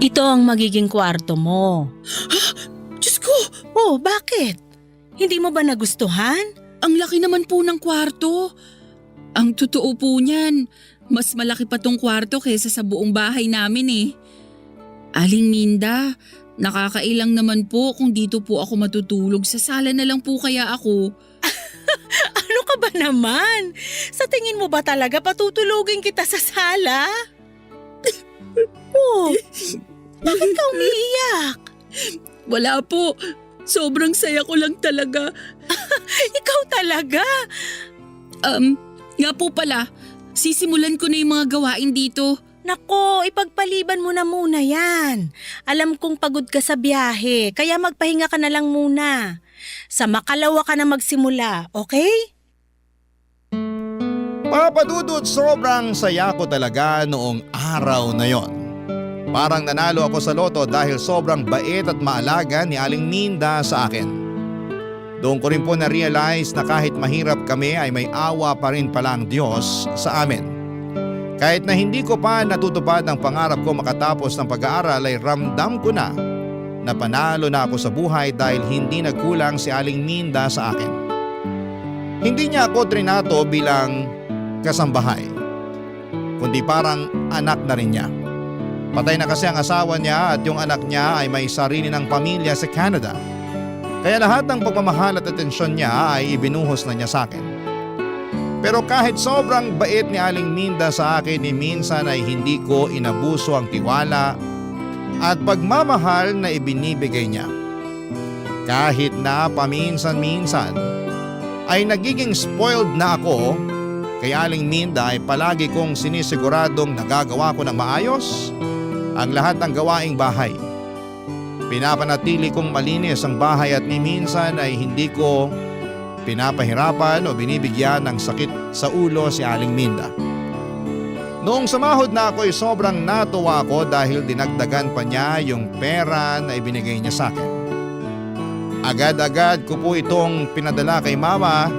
Ito ang magiging kwarto mo. Diyos ko, Oh, bakit? Hindi mo ba nagustuhan? ang laki naman po ng kwarto. Ang totoo po niyan, mas malaki pa tong kwarto kaysa sa buong bahay namin eh. Aling Minda, nakakailang naman po kung dito po ako matutulog. Sa sala na lang po kaya ako. Ano ka ba naman? Sa tingin mo ba talaga patutulugin kita sa sala? Oh, bakit ka umiiyak? Wala po. Sobrang saya ko lang talaga. Ikaw talaga? Nga po pala, sisimulan ko na yung mga gawain dito. Nako, ipagpaliban mo na muna yan. Alam kong pagod ka sa biyahe, kaya magpahinga ka na lang muna. Sa makalawa ka na magsimula, okay? Papa Dudut, sobrang saya ko talaga noong araw na yon. Parang nanalo ako sa loto dahil sobrang bait at maalaga ni Aling Minda sa akin. Doon ko rin po na-realize na kahit mahirap kami ay may awa pa rin pala ang Diyos sa amin. Kahit na hindi ko pa natutupad ang pangarap ko makatapos ng pag-aaral ay ramdam ko na panalo na ako sa buhay dahil hindi nagkulang si Aling Minda sa akin. Hindi niya ako trinato bilang kasambahay, kundi parang anak na rin niya. Patay na kasi ang asawa niya at yung anak niya ay may sarili ng pamilya sa Canada. Kaya lahat ng pagmamahal at atensyon niya ay ibinuhos na niya sa akin. Pero kahit sobrang bait ni Aling Minda sa akin, ni minsan ay hindi ko inabuso ang tiwala at pagmamahal na ibinibigay niya. Kahit na paminsan-minsan ay nagiging spoiled na ako, kay Aling Minda ay palagi kong sinisiguradong nagagawa ko ng maayos ang lahat ng gawaing bahay. Pinapanatili kong malinis ang bahay at ni minsan ay hindi ko pinapahirapan o binibigyan ng sakit sa ulo si Aling Minda. Noong sumahod na ako ay sobrang natuwa ako dahil dinagdagan pa niya yung pera na ibinigay niya sa akin. Agad-agad ko po itong pinadala kay Mama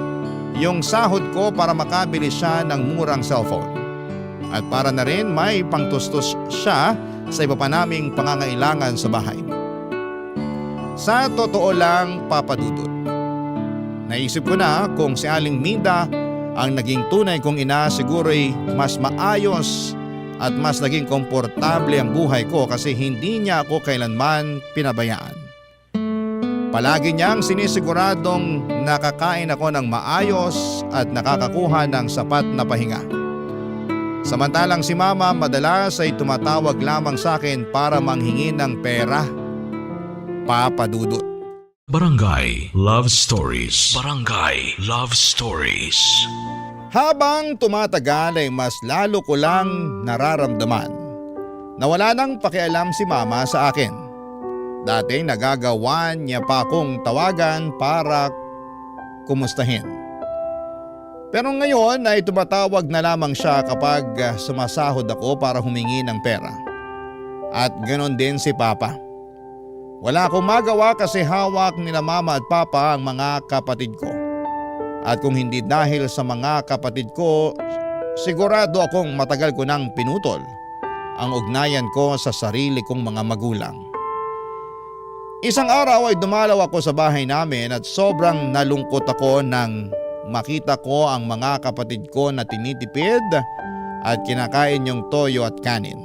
yung sahod ko para makabili siya ng murang cellphone. At para na rin may pangtustos siya sa iba pa naming pangangailangan sa bahay. Sa totoo lang, Papa Dudut, naisip ko na kung si Aling Minda ang naging tunay kong ina, siguro'y mas maayos at mas naging komportable ang buhay ko kasi hindi niya ako kailanman pinabayaan. Palagi niyang sinisiguradong nakakain ako ng maayos at nakakakuha ng sapat na pahinga. Samantalang si Mama madalas ay tumatawag lamang sa akin para manghingi ng pera. Papa Dudut. Barangay Love Stories. Barangay Love Stories. Habang tumatagal ay mas lalo ko lang nararamdaman na wala nang pakialam si Mama sa akin. Dati nagagawan niya pa akong tawagan para kumustahin. Pero ngayon ay tumatawag na lamang siya kapag sumasahod ako para humingi ng pera. At ganon din si Papa. Wala akong magawa kasi hawak ni na Mama at Papa ang mga kapatid ko. At kung hindi dahil sa mga kapatid ko, sigurado akong matagal ko nang pinutol ang ugnayan ko sa sarili kong mga magulang. Isang araw ay dumalaw ako sa bahay namin at sobrang nalungkot ako nang makita ko ang mga kapatid ko na tinitipid at kinakain yung toyo at kanin.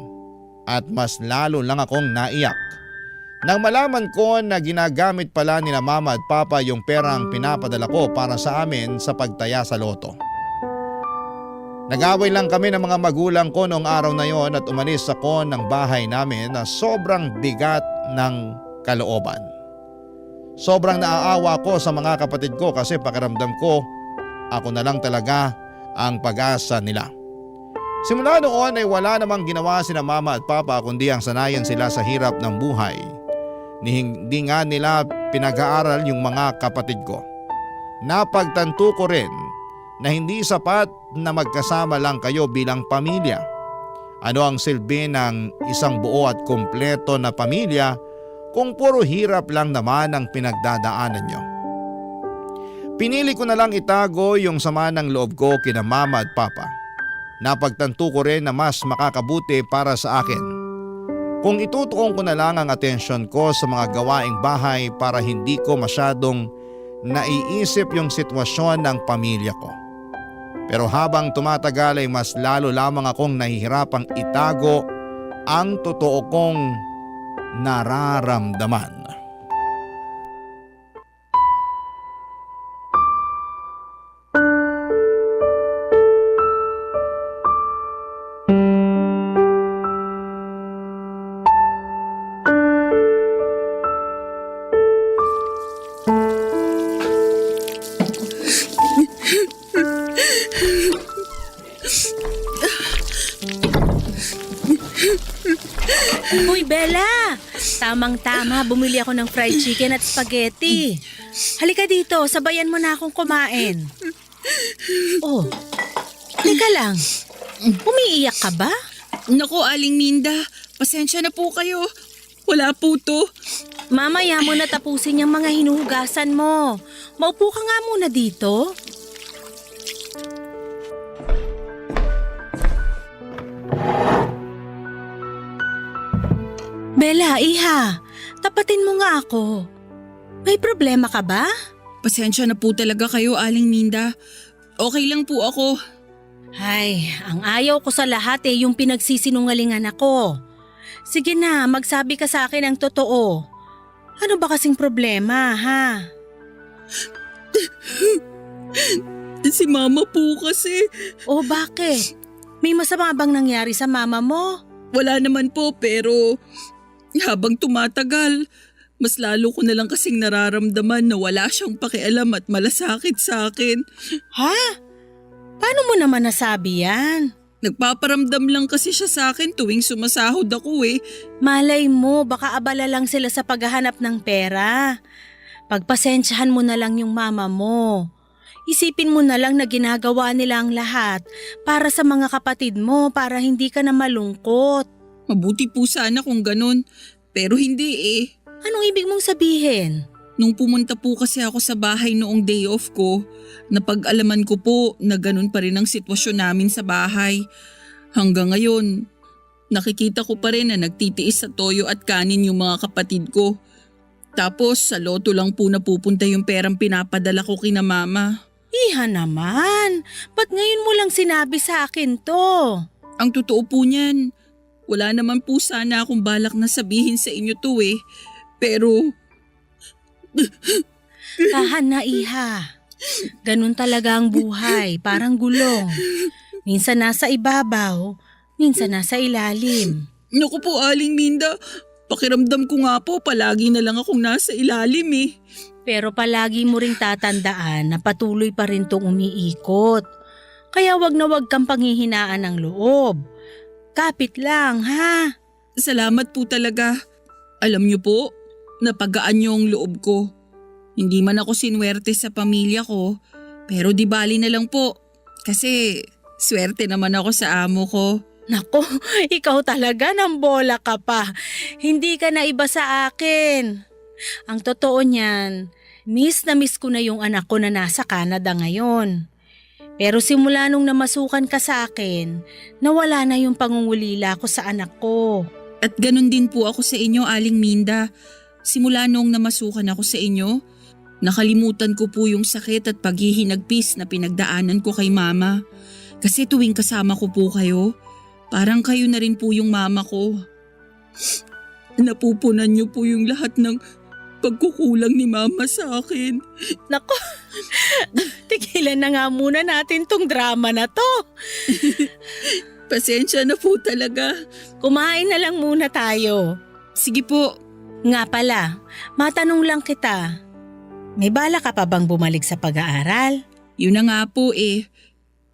At mas lalo lang akong naiyak nang malaman ko na ginagamit pala ni na Mama at Papa yung perang pinapadala ko para sa amin sa pagtaya sa loto. Nag-away lang kami ng mga magulang ko noong araw na yon at umalis ako ng bahay namin na sobrang bigat ng kalooban. Sobrang naaawa ko sa mga kapatid ko kasi pakiramdam ko ako na lang talaga ang pag-asa nila. Simula noon ay wala namang ginawa sina Mama at Papa kundi ang sanayan sila sa hirap ng buhay. Hindi nga nila pinag-aaral yung mga kapatid ko. Napagtanto ko rin na hindi sapat na magkasama lang kayo bilang pamilya. Ano ang silbi ng isang buo at kumpleto na pamilya kung puro hirap lang naman ang pinagdadaanan nyo. Pinili ko na lang itago yung sama ng loob ko kina mama at papa. Napagtanto ko rin na mas makakabuti para sa akin kung itutuon ko na lang ang atensyon ko sa mga gawaing bahay para hindi ko masyadong naiisip yung sitwasyon ng pamilya ko. Pero habang tumatagal ay mas lalo lamang akong nahihirapang itago ang totoo kong nararamdaman. Uy, Bella! Tamang-tama, bumili ako ng fried chicken at spaghetti. Halika dito, sabayan mo na akong kumain. Oh, halika lang. Umiiyak ka ba? Naku, Aling Minda, pasensya na po kayo. Wala po to. Mamaya mo na tapusin yung mga hinuhugasan mo. Maupo ka nga muna dito. Bella, iha, tapatin mo nga ako. May problema ka ba? Pasensya na po talaga kayo, Aling Minda. Okay lang po ako. Ay, ang ayaw ko sa lahat yung pinagsisinungalingan ako. Sige na, magsabi ka sa akin ang totoo. Ano ba kasing problema, ha? Si Mama po kasi. O bakit? May masama bang nangyari sa mama mo? Wala naman po pero habang tumatagal, mas lalo ko na lang kasing nararamdaman na wala siyang pakialam at malasakit sa akin. Ha? Paano mo naman nasabi yan? Nagpaparamdam lang kasi siya sa akin tuwing sumasahod ako eh. Malay mo, baka abala lang sila sa paghahanap ng pera. Pagpasensyahan mo na lang yung mama mo. Isipin mo na lang na ginagawa nila ang lahat para sa mga kapatid mo para hindi ka na malungkot. Mabuti po sana kung ganun, pero hindi eh. Anong ibig mong sabihin? Nung pumunta po kasi ako sa bahay noong day off ko, napag-alaman ko po na ganun pa rin ang sitwasyon namin sa bahay. Hanggang ngayon, nakikita ko pa rin na nagtitiis sa toyo at kanin yung mga kapatid ko. Tapos sa loto lang po napupunta yung perang pinapadala ko kina mama. Iha naman, ba't ngayon mo lang sinabi sa akin to? Ang totoo po niyan, wala naman po sana akong balak na sabihin sa inyo to eh. Pero Tahan na, iha. Ganun talaga ang buhay, parang gulong. Minsan nasa ibabaw, minsan nasa ilalim. naku po Aling Minda, pakiramdam ko nga po palagi na lang akong nasa ilalim eh. Pero palagi mo ring tatandaan na patuloy pa rin tong umiikot. Kaya wag na wag kang panghihinaan ng loob. Kapit lang, ha? Salamat po talaga. Alam niyo po, napagaan niyo ang loob ko. Hindi man ako sinwerte sa pamilya ko, pero di bali na lang po. Kasi swerte naman ako sa amo ko. Nako, ikaw talaga ng bola ka pa. Hindi ka na iba sa akin. Ang totoo niyan, miss na miss ko na yung anak ko na nasa Canada ngayon. Pero simula nung namasukan ka sa akin, nawala na yung pangungulila ko sa anak ko. At ganun din po ako sa inyo, Aling Minda. Simula noong namasukan ako sa inyo, nakalimutan ko po yung sakit at paghihinagpis na pinagdaanan ko kay mama. Kasi tuwing kasama ko po kayo, parang kayo na rin po yung mama ko. Napupunan niyo po yung lahat ng pagkukulang ni mama sa akin. Nako, tigilan na nga muna natin tong drama na to. Pasensya na po talaga. Kumain na lang muna tayo. Sige po. Nga pala, matanong lang kita. May bala ka pa bang bumalik sa pag-aaral? Yun na nga po eh.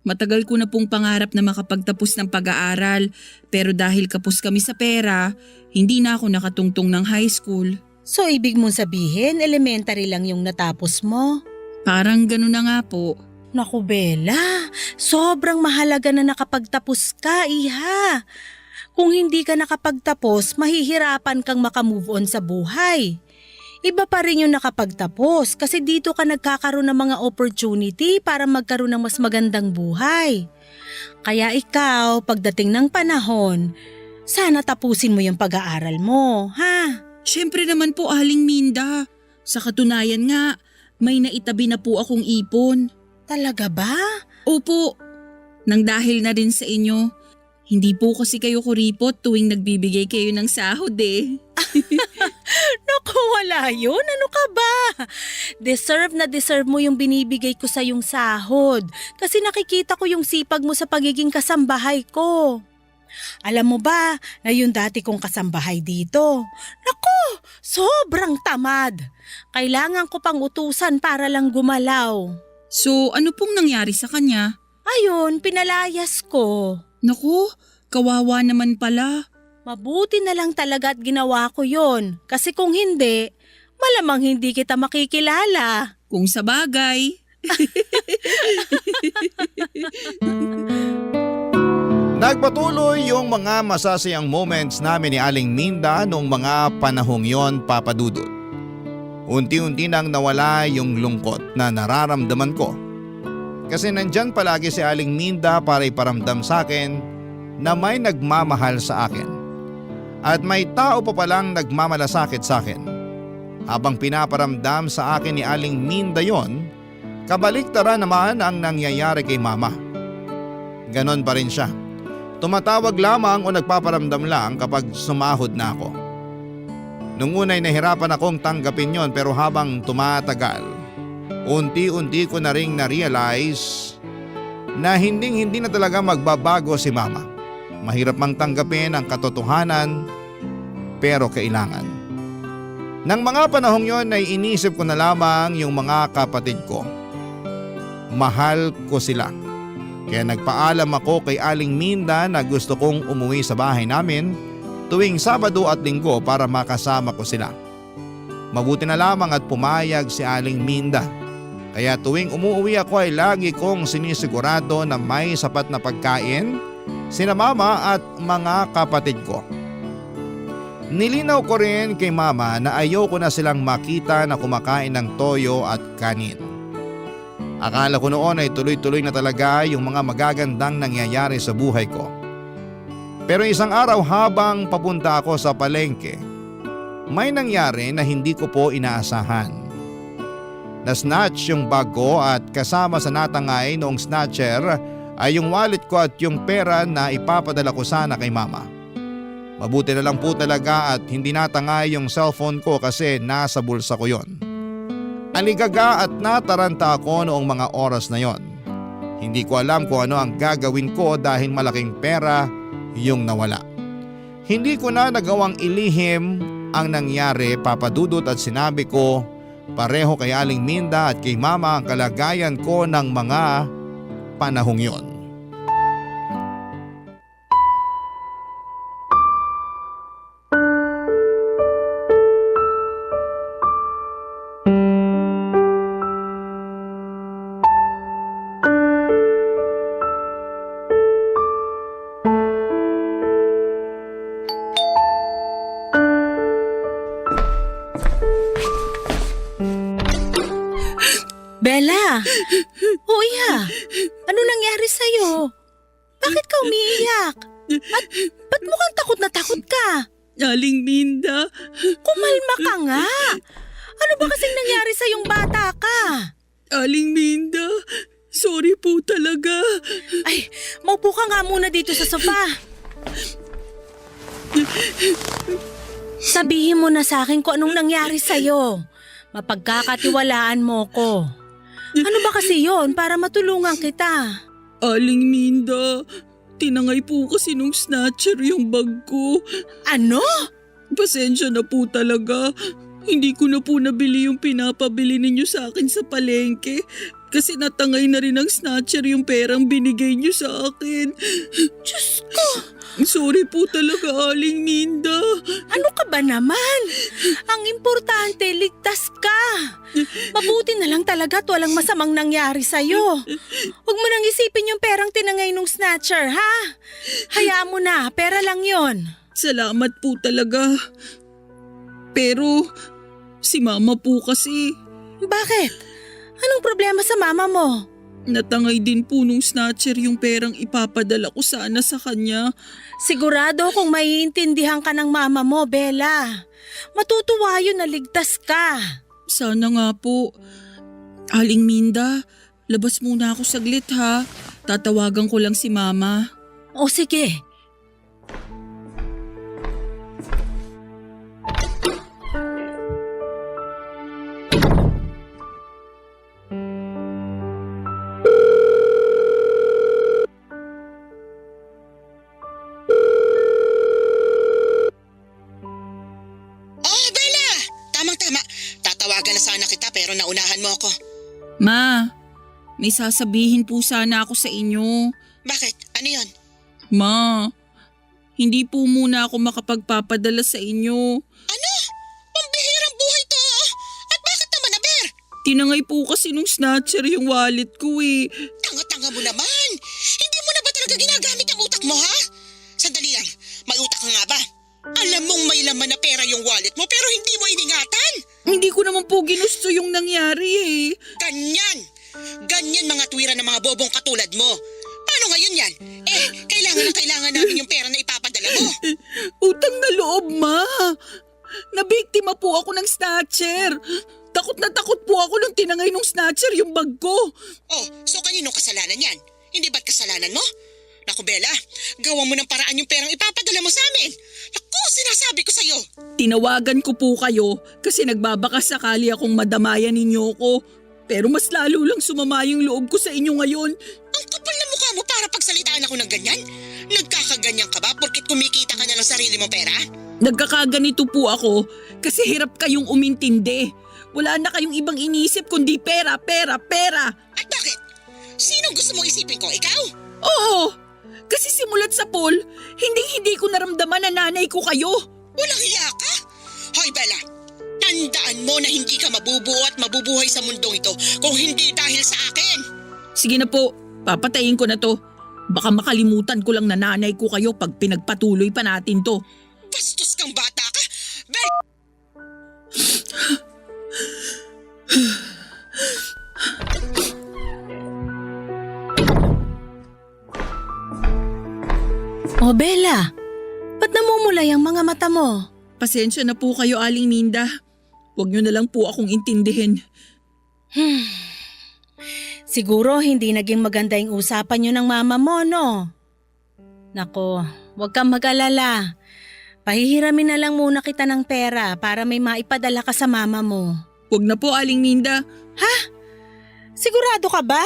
Matagal ko na pong pangarap na makapagtapos ng pag-aaral, pero dahil kapos kami sa pera, hindi na ako nakatungtong ng high school. So ibig mong sabihin, elementary lang yung natapos mo? Parang ganun na nga po. Naku Bella, sobrang mahalaga na nakapagtapos ka, iha. Kung hindi ka nakapagtapos, mahihirapan kang makamove on sa buhay. Iba pa rin yung nakapagtapos kasi dito ka nagkakaroon ng mga opportunity para magkaroon ng mas magandang buhay. Kaya ikaw, pagdating ng panahon, sana tapusin mo yung pag-aaral mo, ha? Siyempre naman po, Aling Minda. Sa katunayan nga, may naitabi na po akong ipon. Talaga ba? Opo, nang dahil na rin sa inyo. Hindi po kasi kayo kuripot tuwing nagbibigay kayo ng sahod eh. Naku, wala yun. Ano ka ba? Deserve na deserve mo yung binibigay ko sa yung sahod. Kasi nakikita ko yung sipag mo sa pagiging kasambahay ko. Alam mo ba na yung dati kong kasambahay dito? Naku, sobrang tamad. Kailangan ko pang utusan para lang gumalaw. So ano pong nangyari sa kanya? Ayun, pinalayas ko. Naku, kawawa naman pala. Mabuti na lang talaga at ginawa ko yon. Kasi kung hindi, malamang hindi kita makikilala. Kung sa bagay. Nagpatuloy yung mga masasayang moments namin ni Aling Minda noong mga panahong yon, Papa Dudut. Unti-unti nang nawala yung lungkot na nararamdaman ko. Kasi nandyan palagi si Aling Minda para iparamdam sa akin na may nagmamahal sa akin. At may tao pa palang nagmamalasakit sa akin. Habang pinaparamdam sa akin ni Aling Minda yon, kabaliktaran naman ang nangyayari kay Mama. Ganon pa rin siya. Tumatawag lamang o nagpaparamdam lang kapag sumahod na ako. Nung unay nahirapan akong tanggapin yon, pero habang tumatagal, unti-unti ko na ring na-realize na hindi na talaga magbabago si Mama. Mahirap mang tanggapin ang katotohanan, pero kailangan. Nang mga panahong yon ay inisip ko na lamang yung mga kapatid ko. Mahal ko sila. Kaya nagpaalam ako kay Aling Minda na gusto kong umuwi sa bahay namin tuwing Sabado at Linggo para makasama ko sila. Mabuti na lamang at pumayag si Aling Minda. Kaya tuwing umuwi ako ay lagi kong sinisigurado na may sapat na pagkain sina Mama at mga kapatid ko. Nilinaw ko rin kay Mama na ayoko na silang makita na kumakain ng toyo at kanin. Akala ko noon ay tuloy-tuloy na talaga yung mga magagandang nangyayari sa buhay ko. Pero isang araw habang papunta ako sa palengke, may nangyari na hindi ko po inaasahan. Na-snatch yung bag ko at kasama sa natangay noong snatcher ay yung wallet ko at yung pera na ipapadala ko sana kay Mama. Mabuti na lang po talaga at hindi natangay yung cellphone ko kasi nasa bulsa ko yon. Aligaga at nataranta ako noong mga oras na yon. Hindi ko alam kung ano ang gagawin ko dahil malaking pera yung nawala. Hindi ko na nagawang ilihim ang nangyari, Papa Dudut, at sinabi ko pareho kay Aling Minda at kay Mama ang kalagayan ko ng mga panahong yon. Bella! Kuya! Ano nangyari sa'yo? Bakit ka umiiyak? At ba't mukhang takot na takot ka? Aling Minda. Kumalma ka nga! Ano ba kasing nangyari sa yung bata ka? Aling Minda. Sorry po talaga. Ay, maupo ka nga muna dito sa sofa. Sabihin mo na sa akin kung anong nangyari sa'yo. Mapagkakatiwalaan mo ko. Ano ba kasi yon para matulungan kita? Aling Minda, tinangay po kasi nung snatcher yung bag ko. Ano? Pasensya na po talaga. Hindi ko na po nabili yung pinapabili ninyo sa akin sa palengke. Kasi natangay na rin ng snatcher yung perang binigay niyo sa akin. Diyos ko! Sorry po talaga, Aling Minda. Ano ka ba naman? Ang importante, ligtas ka. Mabuti na lang talaga at walang masamang nangyari sa'yo. Huwag mo nang isipin yung perang tinangay nung snatcher, ha? Hayaan mo na, pera lang yon. Salamat po talaga. Pero si mama po kasi Bakit? Anong problema sa mama mo? natangay din po nung snatcher yung perang ipapadala ko sana sa kanya. Sigurado kung maiintindihan ka ng mama mo, Bella. Matutuwa yun na ligtas ka. Sana nga po. Aling Minda, labas muna ako saglit ha. Tatawagan ko lang si mama. O sige. Oh, Bella! Tamang-tama. Tatawagan na sana kita pero naunahan mo ako. Ma, may sasabihin po sana ako sa inyo. Bakit? Ano yon? Ma, hindi po muna ako makapagpapadala sa inyo. Ano? Pambihirang buhay to. At bakit naman, Aber? Tinangay po kasi nung snatcher yung wallet ko eh. Tanga-tanga mo naman. Hindi mo na ba talaga ginagamit ang utak mo, ha? Sandali lang. May utak ka nga ba? Alam mong may laman na pera yung wallet mo pero hindi mo iningatan. Hindi ko naman po ginusto yung nangyari eh. Ganyan. Ganyan mga tuwira ng mga bobong katulad mo. Paano ngayon yan? Kailangan namin yung pera na ipapadala mo. Utang na loob, ma. Nabiktima po ako ng snatcher. Takot na takot po ako nung tinangay nung snatcher yung bag ko. Oh, so kaninong kasalanan yan? Hindi ba't kasalanan mo? Naku, Bella, gawa mo ng paraan yung perang ipapadala mo sa amin. Naku, sinasabi ko sa'yo. Tinawagan ko po kayo kasi nagbabaka sakali akong madamayan ninyo ko. Pero mas lalo lang sumama yung loob ko sa inyo ngayon. Ang kapal na mukha mo para pagsalitaan ako ng ganyan. Nagkakaganyan ka ba porkit kumikita ka na ng sarili mong pera? Nagkakaganito po ako kasi hirap kayong umintindi. Wala na kayong ibang inisip kundi pera, pera, pera. At bakit? Sinong gusto mong isipin ko? Ikaw? Oo, kasi simulat sa pool, hindi ko naramdaman na nanay ko kayo. Walang hiya ka? Hoy, Bella, tandaan mo na hindi ka mabubuo at mabubuhay sa mundong ito kung hindi dahil sa akin. Sige na po, papatayin ko na to. Baka makalimutan ko lang na nanay ko kayo pag pinagpatuloy pa natin to. Bastos kang bata ka. Bella! O Bella, ba't namumulay ang mga mata mo? Pasensya na po kayo, Aling Minda. Huwag niyo na lang po akong intindihin. Siguro hindi naging maganda yung usapan niyo ng mama mo, no? Nako, huwag kang mag-alala. Pahihiramin na lang muna kita ng pera para may maipadala ka sa mama mo. Huwag na po, Aling Minda. Sigurado ka ba?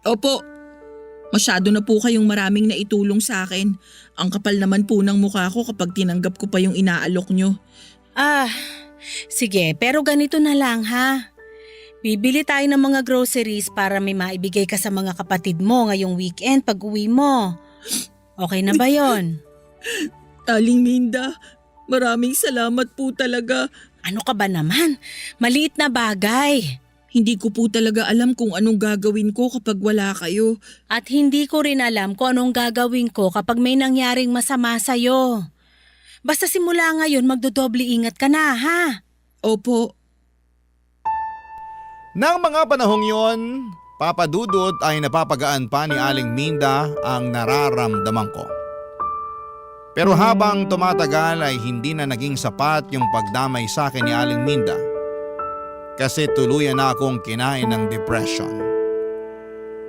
Opo. Masyado na po kayong maraming naitulong sa akin. Ang kapal naman po ng mukha ko kapag tinanggap ko pa yung inaalok nyo. Sige, pero ganito na lang ha. Bibili tayo ng mga groceries para may maibigay ka sa mga kapatid mo ngayong weekend pag uwi mo. Okay na ba yon? Aling Minda, maraming salamat po talaga. Ano ka ba naman? Maliit na bagay. Hindi ko po talaga alam kung anong gagawin ko kapag wala kayo. At hindi ko rin alam kung anong gagawin ko kapag may nangyaring masama sa'yo. Basta simula ngayon magdodoble ingat ka na, ha? Opo. Nang mga panahong yon, Papa Dudut ay napapagaan pa ni Aling Minda ang nararamdaman ko. Pero habang tumatagal ay hindi na naging sapat yung pagdamay sa akin ni Aling Minda. Kasi tuluyan na akong kinain ng depression.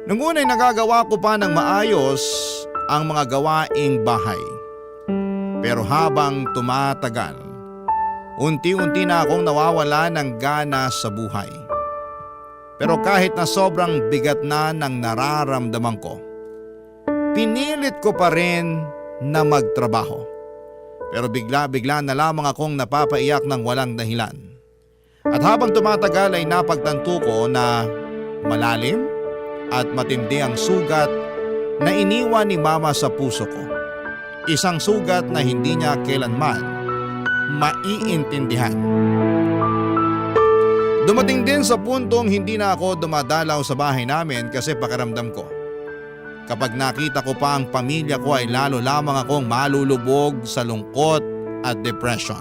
Nung una'y nagagawa ko pa ng maayos ang mga gawaing bahay. Pero habang tumatagal, unti-unti na akong nawawala ng gana sa buhay. Pero kahit na sobrang bigat na ng nararamdaman ko, pinilit ko pa rin na magtrabaho. Pero bigla-bigla na lamang akong napapaiyak ng walang dahilan. At habang tumatagal ay napagtanto ko na malalim at matindi ang sugat na iniwan ni Mama sa puso ko. Isang sugat na hindi niya kailanman maiintindihan. Dumating din sa puntong hindi na ako dumadalaw sa bahay namin kasi pakiramdam ko. Kapag nakita ko pa ang pamilya ko ay lalo lamang akong malulubog sa lungkot at depression.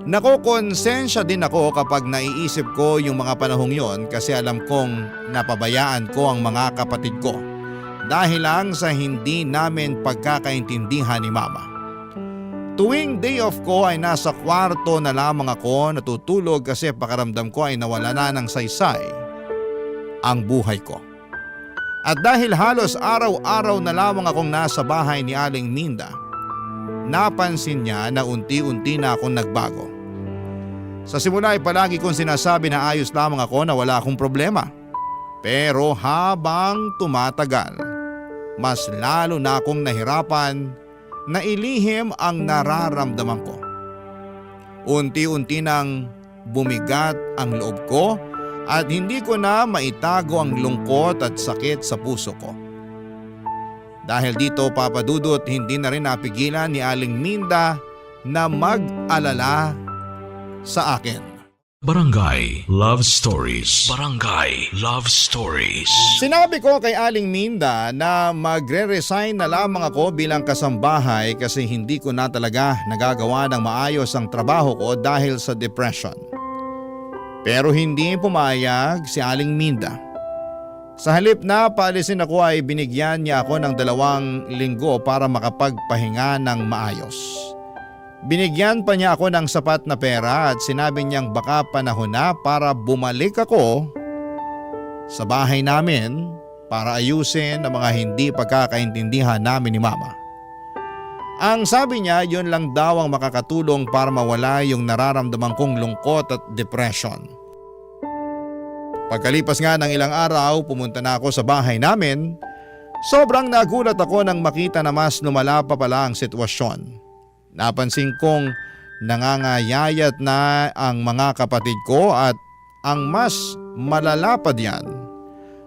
Nakokonsensya din ako kapag naiisip ko yung mga panahong yon kasi alam kong napabayaan ko ang mga kapatid ko dahil lang sa hindi namin pagkakaintindihan ni mama. Tuwing day off ko ay nasa kwarto na lamang ako natutulog kasi pakiramdam ko ay nawala na ng saysay ang buhay ko. At dahil halos araw-araw na lamang akong nasa bahay ni Aling Minda, napansin niya na unti-unti na akong nagbago. Sa simula ay palagi kong sinasabi na ayos lamang ako na wala akong problema. Pero habang tumatagal, mas lalo na akong nahirapan na ilihim ang nararamdaman ko. Unti-unti nang bumigat ang loob ko at hindi ko na maitago ang lungkot at sakit sa puso ko. Dahil dito, Papa Dudut, hindi na rin napigilan ni Aling Minda na mag-alala sa akin. Barangay Love Stories. Barangay Love Stories. Sinabi ko kay Aling Minda na magre-resign na lamang ako bilang kasambahay kasi hindi ko na talaga nagagawa ng maayos ang trabaho ko dahil sa depression. Pero hindi pumayag si Aling Minda. Sa halip na paalisin ako ay binigyan niya ako ng 2 linggo para makapagpahinga ng maayos. Binigyan pa niya ako ng sapat na pera at sinabi niyang baka panahon na para bumalik ako sa bahay namin para ayusin ang mga hindi pagkakaintindihan namin ni Mama. Ang sabi niya, yun lang daw ang makakatulong para mawala yung nararamdaman kong lungkot at depression. Pagkalipas nga ng ilang araw, pumunta na ako sa bahay namin. Sobrang nagulat ako nang makita na mas lumala pa pala ang sitwasyon. Napansin kong nangangayayat na ang mga kapatid ko at ang mas malala pa diyan.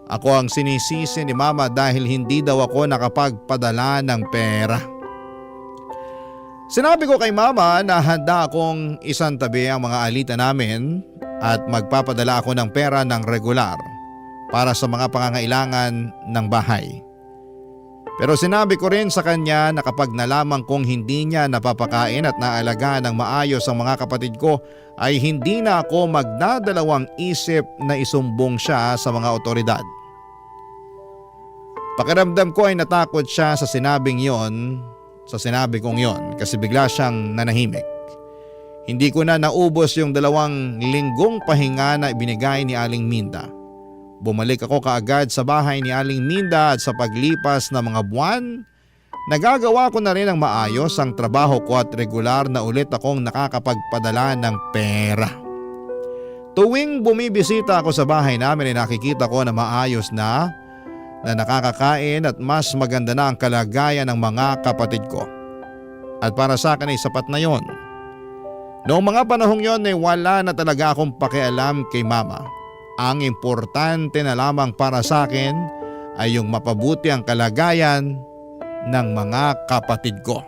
Ako ang sinisisi ni Mama dahil hindi daw ako nakapagpadala ng pera. Sinabi ko kay Mama na handa akong isantabi ang mga alita namin at magpapadala ako ng pera ng regular para sa mga pangangailangan ng bahay. Pero sinabi ko rin sa kanya na kapag nalaman kong hindi niya napapakain at naalagaan ng maayos ang mga kapatid ko ay hindi na ako magdadalawang isip na isumbong siya sa mga otoridad. Pakiramdam ko ay natakot siya sa sinabi kong yon kasi bigla siyang nanahimik. Hindi ko na naubos yung 2 linggong pahinga na ibinigay ni Aling Minda. Bumalik ako kaagad sa bahay ni Aling Minda at sa paglipas ng mga buwan, nagagawa ko na rin ang maayos ang trabaho ko at regular na ulit akong nakakapagpadala ng pera. Tuwing bumibisita ako sa bahay namin ay nakikita ko na maayos na nakakakain at mas maganda na ang kalagayan ng mga kapatid ko. At para sa akin ay sapat na yon. Noong mga panahong yon ay wala na talaga akong pakialam kay Mama. Ang importante na lamang para sa akin ay yung mapabuti ang kalagayan ng mga kapatid ko.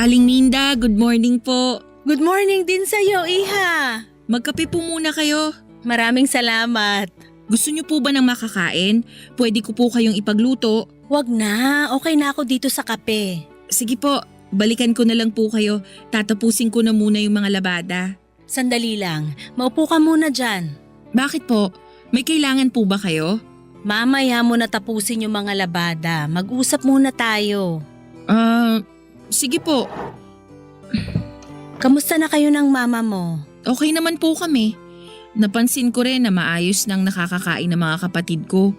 Aling Minda, good morning po. Good morning din sa'yo, Iha. Magkape po muna kayo. Maraming salamat. Gusto niyo po ba ng makakain? Pwede ko po kayong ipagluto. Wag na, okay na ako dito sa kape. Sige po, balikan ko na lang po kayo. Tatapusin ko na muna yung mga labada. Sandali lang, maupo ka muna dyan. Bakit po? May kailangan po ba kayo? Mamaya mo na tapusin yung mga labada. Mag-usap muna tayo. Sige po. Kamusta na kayo ng mama mo? Okay naman po kami. Napansin ko rin na maayos nang nakakakain ng mga kapatid ko.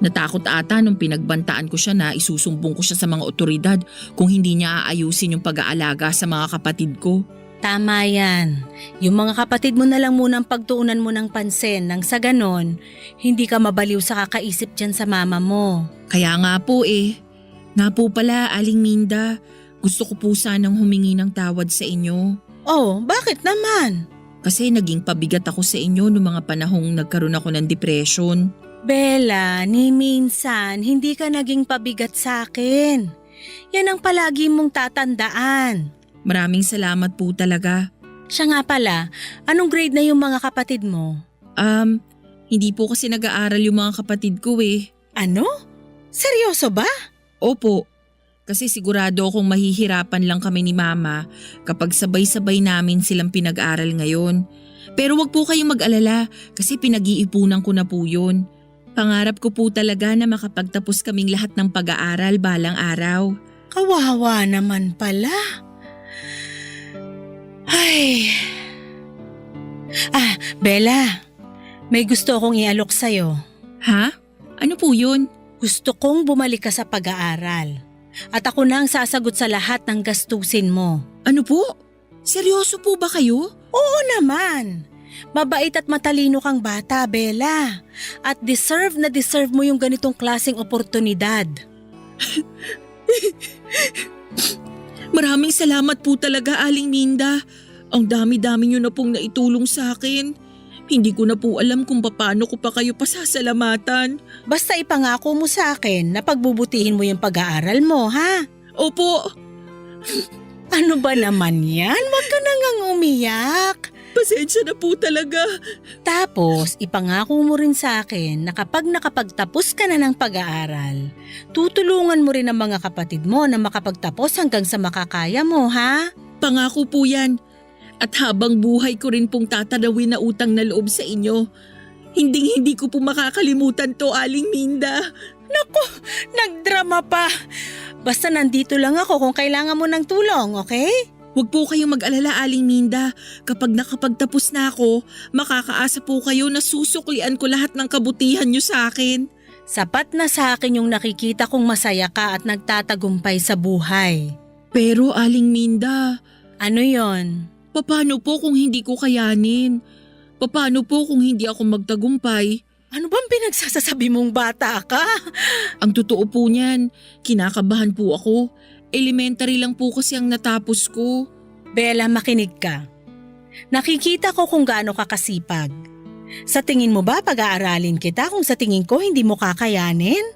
Natakot ata nung pinagbantaan ko siya na isusumbong ko siya sa mga otoridad kung hindi niya aayusin yung pag-aalaga sa mga kapatid ko. Tama yan. Yung mga kapatid mo na lang munang pagtuunan mo ng pansin nang sa ganon, hindi ka mabaliw sa kakaisip dyan sa mama mo. Kaya nga po eh. Nga po pala, Aling Minda, gusto ko po sanang humingi ng tawad sa inyo. Oh, bakit naman? Kasi naging pabigat ako sa inyo noong mga panahong nagkaroon ako ng depression. Bella, ni minsan hindi ka naging pabigat sa akin. Yan ang palagi mong tatandaan. Maraming salamat po talaga. Siya nga pala, anong grade na yung mga kapatid mo? Hindi po kasi nag-aaral yung mga kapatid ko eh. Ano? Seryoso ba? Opo, kasi sigurado akong mahihirapan lang kami ni Mama kapag sabay-sabay namin silang pinag-aral ngayon. Pero wag po kayong mag-alala kasi pinag-iipunan ko na po yun. Pangarap ko po talaga na makapagtapos kaming lahat ng pag-aaral balang araw. Kawawa naman pala. Ay. Bella, may gusto akong ialok sa'yo. Ha? Ano po yun? Gusto kong bumalik ka sa pag-aaral. At ako na ang sasagot sa lahat ng gastusin mo. Ano po? Seryoso po ba kayo? Oo naman. Mabait at matalino kang bata, Bella. At deserve na deserve mo yung ganitong klaseng oportunidad. Maraming salamat po talaga, Aling Minda. Ang dami-dami niyo na pong naitulong sa akin. Hindi ko na po alam kung paano ko pa kayo pasasalamatan. Basta ipangako mo sa akin na pagbubutihin mo yung pag-aaral mo, ha? Opo. Ano ba naman yan? Huwag ka na ngang umiyak. Pasensya na po talaga. Tapos, ipangako mo rin sa akin na kapag nakapagtapos ka na ng pag-aaral, tutulungan mo rin ang mga kapatid mo na makapagtapos hanggang sa makakaya mo, ha? Pangako po yan. At habang buhay ko rin pong tatanawin na utang na loob sa inyo. Hindi ko po makakalimutan to, Aling Minda. Naku, nagdrama pa. Basta nandito lang ako kung kailangan mo ng tulong, okay? Huwag po kayong mag-alala, Aling Minda. Kapag nakapagtapos na ako, makakaasa po kayo na susuklian ko lahat ng kabutihan niyo sa akin. Sapat na sa akin yung nakikita kong masaya ka at nagtatagumpay sa buhay. Pero Aling Minda, ano yon? paano po kung hindi ko kayanin? Paano po kung hindi ako magtagumpay? Ano bang pinagsasasabi mong bata ka? Ang totoo po niyan, kinakabahan po ako. Elementary lang po kasi ang natapos ko. Bella, makinig ka. Nakikita ko kung gaano ka kasipag. Sa tingin mo ba pag-aaralin kita kung sa tingin ko hindi mo kakayanin?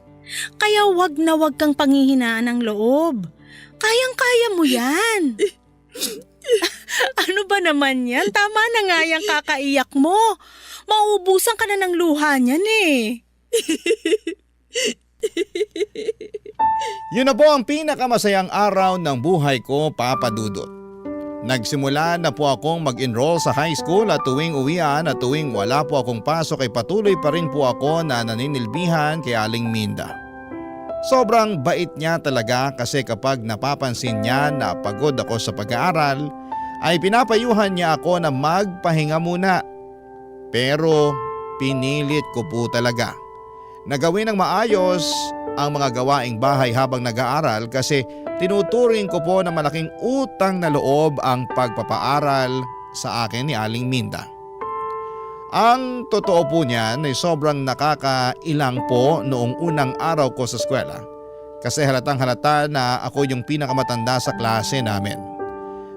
Kaya wag na wag kang panghihinaan ng loob. Kayang-kaya mo yan. Ano ba naman yan? Tama na nga yung kakaiyak mo. Mauubusan ka na ng luha niyan eh. Yun na po ang pinakamasayang araw ng buhay ko, Papa Dudut. Nagsimula na po akong mag-enroll sa high school at tuwing uwian at tuwing wala po akong pasok ay patuloy pa rin po ako na naninilbihan kay Aling Minda. Sobrang bait niya talaga kasi kapag napapansin niya na pagod ako sa pag-aaral ay pinapayuhan niya ako na magpahinga muna. Pero pinilit ko po talaga na gawin ng maayos ang mga gawaing bahay habang nag-aaral kasi tinuturing ko po na malaking utang na loob ang pagpapaaral sa akin ni Aling Minda. Ang totoo po niyan ay sobrang nakakailang po noong unang araw ko sa eskwela kasi halatang halata na ako yung pinakamatanda sa klase namin.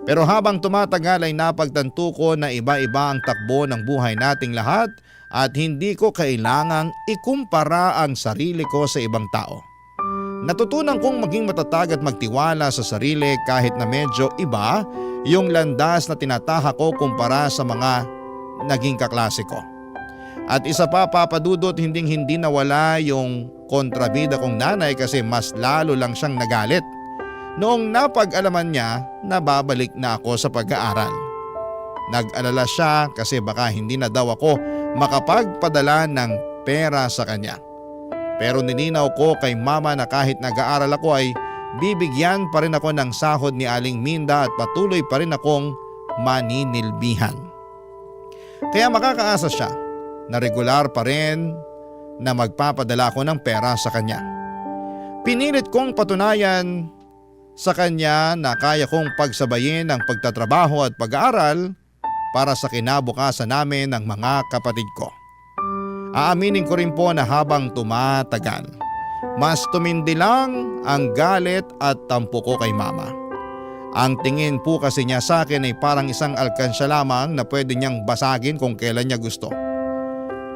Pero habang tumatagal ay napagtanto ko na iba-iba ang takbo ng buhay nating lahat at hindi ko kailangang ikumpara ang sarili ko sa ibang tao. Natutunan kong maging matatag at magtiwala sa sarili kahit na medyo iba yung landas na tinataha ko kumpara sa mga naging kaklase ko. At isa pa, Papa Dudut, hindi nawala yung kontrabida kong nanay kasi mas lalo lang siyang nagalit noong napag-alaman niya na babalik na ako sa pag-aaral. Nag-alala siya kasi baka hindi na daw ako makapagpadala ng pera sa kanya. Pero nilinaw ko kay mama na kahit nag-aaral ako ay bibigyan pa rin ako ng sahod ni Aling Minda at patuloy pa rin akong maninilbihan. Kaya makakaasa siya na regular pa rin na magpapadala ako ng pera sa kanya. Pinilit kong patunayan sa kanya na kaya kong pagsabayin ang pagtatrabaho at pag-aaral para sa kinabukasan namin ng mga kapatid ko. Aaminin ko rin po na habang tumatagal, mas tumindi lang ang galit at tampo ko kay mama. Ang tingin po kasi niya sa akin ay parang isang alkansya lamang na pwede niyang basagin kung kailan niya gusto.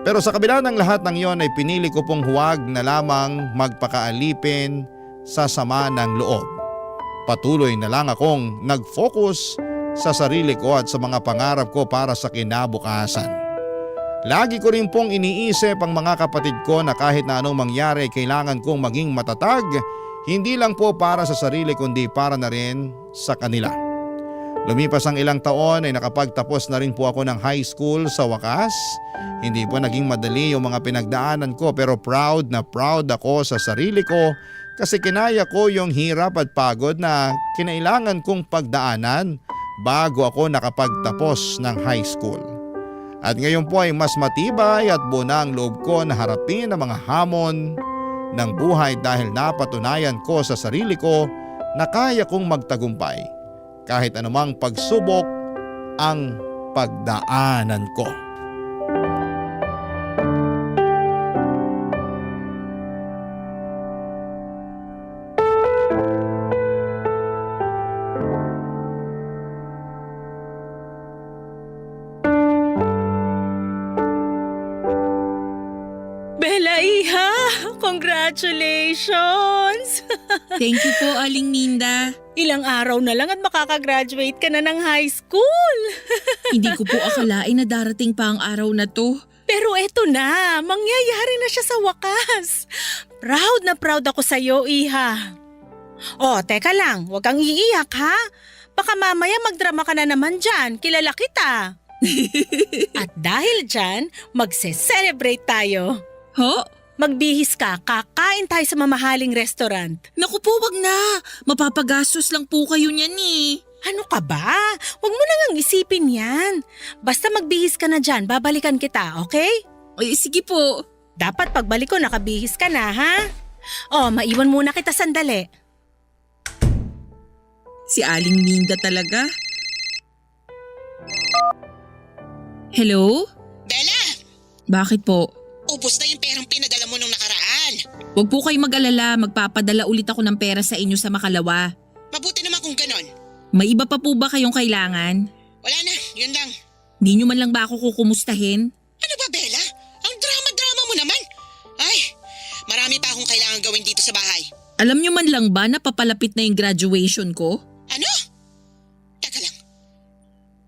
Pero sa kabila ng lahat ng iyon ay pinili ko pong huwag na lamang magpakaalipin sa sama ng loob. Patuloy na lang akong nag-focus sa sarili ko at sa mga pangarap ko para sa kinabukasan. Lagi ko rin pong iniisip ang mga kapatid ko na kahit na anong mangyari kailangan kong maging matatag, hindi lang po para sa sarili kundi para na rin sa kanila. Lumipas ang ilang taon ay nakapagtapos na rin po ako ng high school sa wakas. Hindi po naging madali yung mga pinagdaanan ko pero proud na proud ako sa sarili ko kasi kinaya ko yung hirap at pagod na kinailangan kong pagdaanan bago ako nakapagtapos ng high school. At ngayon po ay mas matibay at buo na ang loob ko na harapin ang mga hamon ng buhay dahil napatunayan ko sa sarili ko na kaya kong magtagumpay kahit anumang pagsubok ang pagdaanan ko. Bella, iha! Congratulations! Thank you po, Aling Minda. Ilang araw na lang at makakagraduate ka na ng high school. Hindi ko po akalain na darating pa ang araw na to. Pero eto na, mangyayari na siya sa wakas. Proud na proud ako sa'yo, iha. Oh, teka lang, huwag kang iiyak ha. Baka mamaya magdrama ka na naman dyan, kilala kita. At dahil dyan, magse-celebrate tayo. Ho? Magbihis ka, kakain tayo sa mamahaling restaurant. Naku po, wag na. Mapapagastos lang po kayo niyan eh. Ano ka ba? Huwag mo na ngang isipin yan. Basta magbihis ka na dyan, babalikan kita, okay? Ay, sige po. Dapat pagbalik ko nakabihis ka na, ha? Oh, maiwan muna kita sandali. Si Aling Minda talaga. Hello? Bella, Bakit po? ubos na yung perang pinadala mo nung nakaraan. Huwag po kayo mag-alala, magpapadala ulit ako ng pera sa inyo sa Makalawa. Mabuti naman kung ganon. May iba pa po ba kayong kailangan? Wala na, yun lang. Hindi nyo man lang ba ako kukumustahin? Ano ba, Bella? Ang drama-drama mo naman. Ay, marami pa akong kailangan gawin dito sa bahay. Alam nyo man lang ba na papalapit na yung graduation ko? Ano? Teka lang.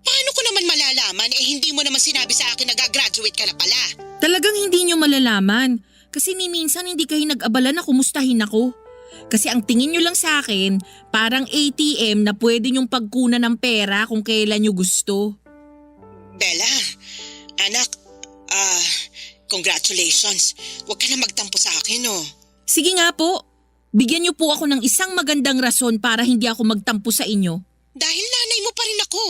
Paano ko naman malalaman hindi mo naman sinabi sa akin na gagraduate ka na pala? Talagang hindi nyo malalaman. Kasi ni minsan hindi kayo nag-abala na kumustahin ako. Kasi ang tingin nyo lang sa akin, parang ATM na pwede nyong pagkunan ng pera kung kailan nyo gusto. Bella, anak, congratulations. Huwag ka na magtampo sa akin, oh. Sige nga po, bigyan nyo po ako ng isang magandang rason para hindi ako magtampo sa inyo. Dahil nanay mo pa rin ako.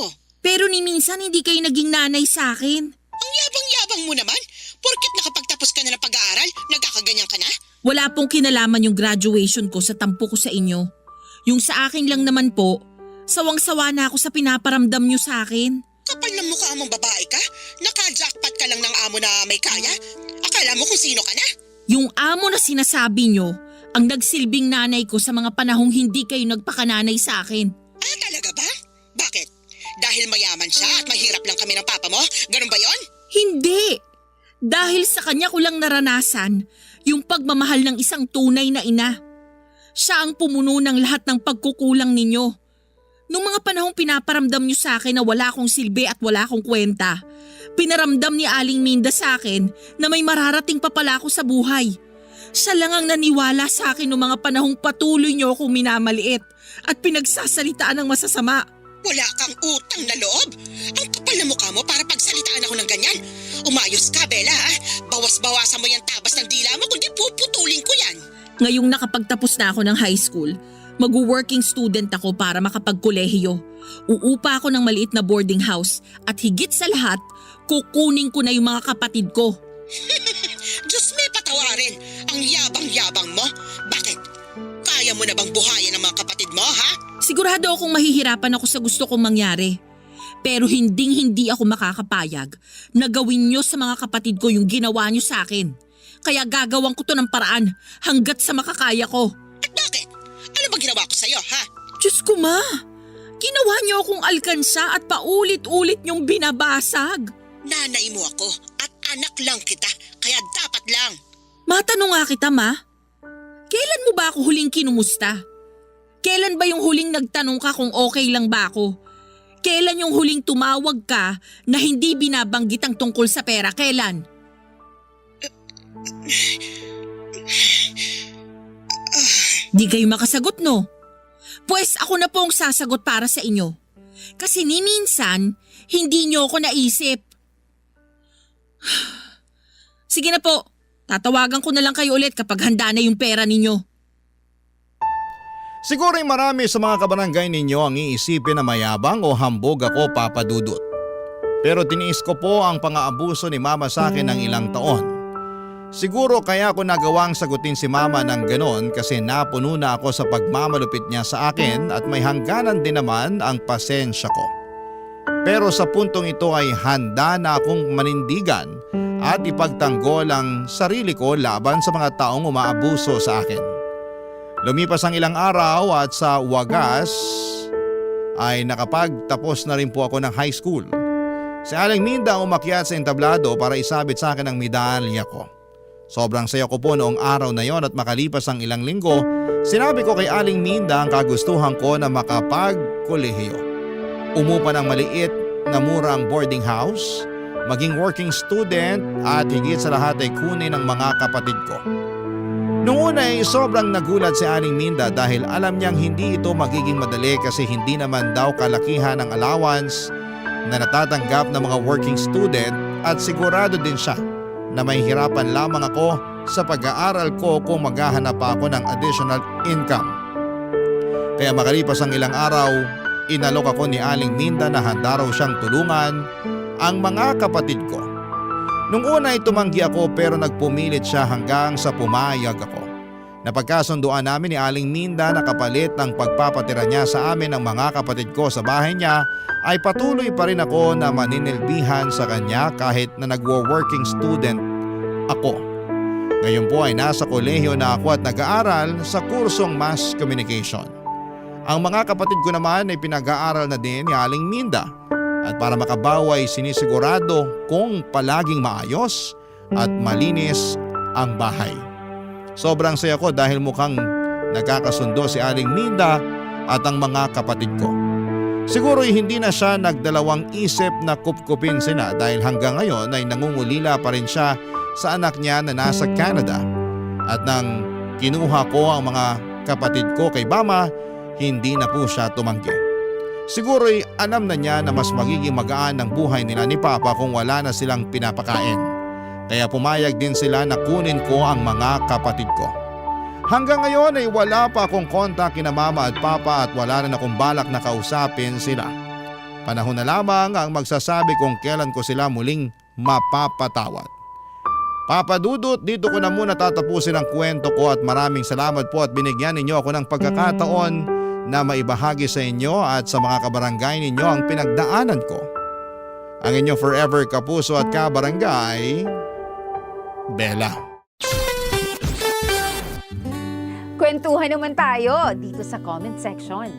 Pero ni minsan hindi kayo naging nanay sa akin. Ang yabang-yabang mo naman. Porket nakapagtapos ka na ng pag-aaral, nagkakaganyan ka na? Wala pong kinalaman yung graduation ko sa tampo ko sa inyo. Yung sa akin lang naman po, sawang-sawa na ako sa pinaparamdam nyo sa akin. Kapal ng mukha mong babae ka? Naka-jackpot ka lang ng amo na may kaya? Akala mo kung sino ka na? Yung amo na sinasabi nyo, ang nagsilbing nanay ko sa mga panahong hindi kayo nagpakananay sa akin. Ah, talaga ba? Bakit? Dahil mayaman siya at mahirap lang kami ng papa mo? Ganun ba yon? Hindi! Dahil sa kanya ko lang naranasan yung pagmamahal ng isang tunay na ina. Siya ang pumuno ng lahat ng pagkukulang ninyo. Nung mga panahong pinaparamdam nyo sa akin na wala akong silbi at wala akong kwenta, pinaramdam ni Aling Minda sa akin na may mararating pa pala ako sa buhay. Siya lang ang naniwala sa akin noong mga panahong patuloy nyo akong minamaliit at pinagsasalitaan ng masasama. Wala kang utang na loob? Ang kapal na mukha mo para pagsalitaan ako ng ganyan. Umayos ka, Bella, ha? Bawas-bawasan mo yung tabas ng dila mo kundi puputulin ko yan. Ngayong nakapagtapos na ako ng high school, mag-working student ako para makapagkolehiyo. Uupa ako ng maliit na boarding house at higit sa lahat, kukunin ko na yung mga kapatid ko. Diyos may patawarin, ang yabang-yabang mo. Bakit? Kaya Kaya mo na bang buhayin ang mga kapatid mo, ha? Sigurado akong mahihirapan ako sa gusto kong mangyari. Pero hindi ako makakapayag na gawin nyo sa mga kapatid ko yung ginawa nyo sa akin. Kaya gagawin ko to ng paraan hanggat sa makakaya ko. At bakit? Ano ba ginawa ko sa'yo, ha? Diyos ko, Ma! Ginawa niyo akong alkansa at paulit-ulit niyong binabasag. Nanay mo ako at anak lang kita, kaya dapat lang. Matanong nga kita, Ma. Kailan mo ba ako huling kinumusta? Kailan ba yung huling nagtanong ka kung okay lang ba ako? Kailan yung huling tumawag ka na hindi binabanggit ang tungkol sa pera? Kailan? Di kayo makasagot, no? Pues ako na po ang sasagot para sa inyo. Kasi ni minsan, hindi nyo ako naisip. Sige na po, tatawagan ko na lang kayo ulit kapag handa na yung pera ninyo. Siguro ay marami sa mga kabarangay ninyo ang iisipin na mayabang o hambog ako, Papa Dudut. Pero tiniis ko po ang pang-aabuso ni Mama sa akin ng ilang taon. Siguro kaya ko nagawang sagutin si Mama ng ganon kasi napuno na ako sa pagmamalupit niya sa akin at may hangganan din naman ang pasensya ko. Pero sa puntong ito ay handa na akong manindigan at ipagtanggol ang sarili ko laban sa mga taong umaabuso sa akin. Lumipas ang ilang araw at sa wagas ay nakapagtapos na rin po ako ng high school. Si Aling Minda ang umakyat sa entablado para isabit sa akin ang medalya ko. Sobrang saya ko po noong araw na yon at makalipas ang ilang linggo, sinabi ko kay Aling Minda ang kagustuhan ko na makapagkolehiyo. Umupa ng maliit na murang boarding house, maging working student at higit sa lahat ay kunin ng mga kapatid ko. Noong una ay sobrang nagulat si Aling Minda dahil alam niyang hindi ito magiging madali kasi hindi naman daw kalakihan ang allowance na natatanggap ng mga working student at sigurado din siya na may hirapan lamang ako sa pag-aaral ko kung maghahanap pa ako ng additional income. Kaya makalipas ang ilang araw, inalok ako ni Aling Minda na handa raw siyang tulungan ang mga kapatid ko. Nung una ay tumanggi ako pero nagpumilit siya hanggang sa pumayag ako. Napagkasunduan namin ni Aling Minda na kapalit ng pagpapatira niya sa amin ng mga kapatid ko sa bahay niya ay patuloy pa rin ako na maninilbihan sa kanya kahit na nagwo-working student ako. Ngayon po ay nasa kolehiyo na ako at nag-aaral sa kursong Mass Communication. Ang mga kapatid ko naman ay pinag-aaral na din ni Aling Minda. At para makabawa ay sinisigurado kung palaging maayos at malinis ang bahay. Sobrang saya ko dahil mukhang nagkakasundo si Aling Minda at ang mga kapatid ko. Siguro hindi na siya nagdalawang isip na kupkupin sila dahil hanggang ngayon ay nangungulila pa rin siya sa anak niya na nasa Canada. At nang kinuha ko ang mga kapatid ko kay Mama, hindi na po siya tumanggi. Siguro'y alam na niya na mas magiging magaan ang buhay nila ni Papa kung wala na silang pinapakain. Kaya pumayag din sila na kunin ko ang mga kapatid ko. Hanggang ngayon ay wala pa akong kontak kina Mama at Papa at wala rin akong balak na kausapin sila. Panahon na lamang ang magsasabi kung kailan ko sila muling mapapatawad. Papa Dudut, dito ko na muna tatapusin ang kwento ko at maraming salamat po at binigyan ninyo ako ng pagkakataon na maibahagi sa inyo at sa mga kabarangay ninyo ang pinagdaanan ko. Ang inyong forever kapuso at kabarangay, Bella. Kwentuhan naman tayo dito sa comment section.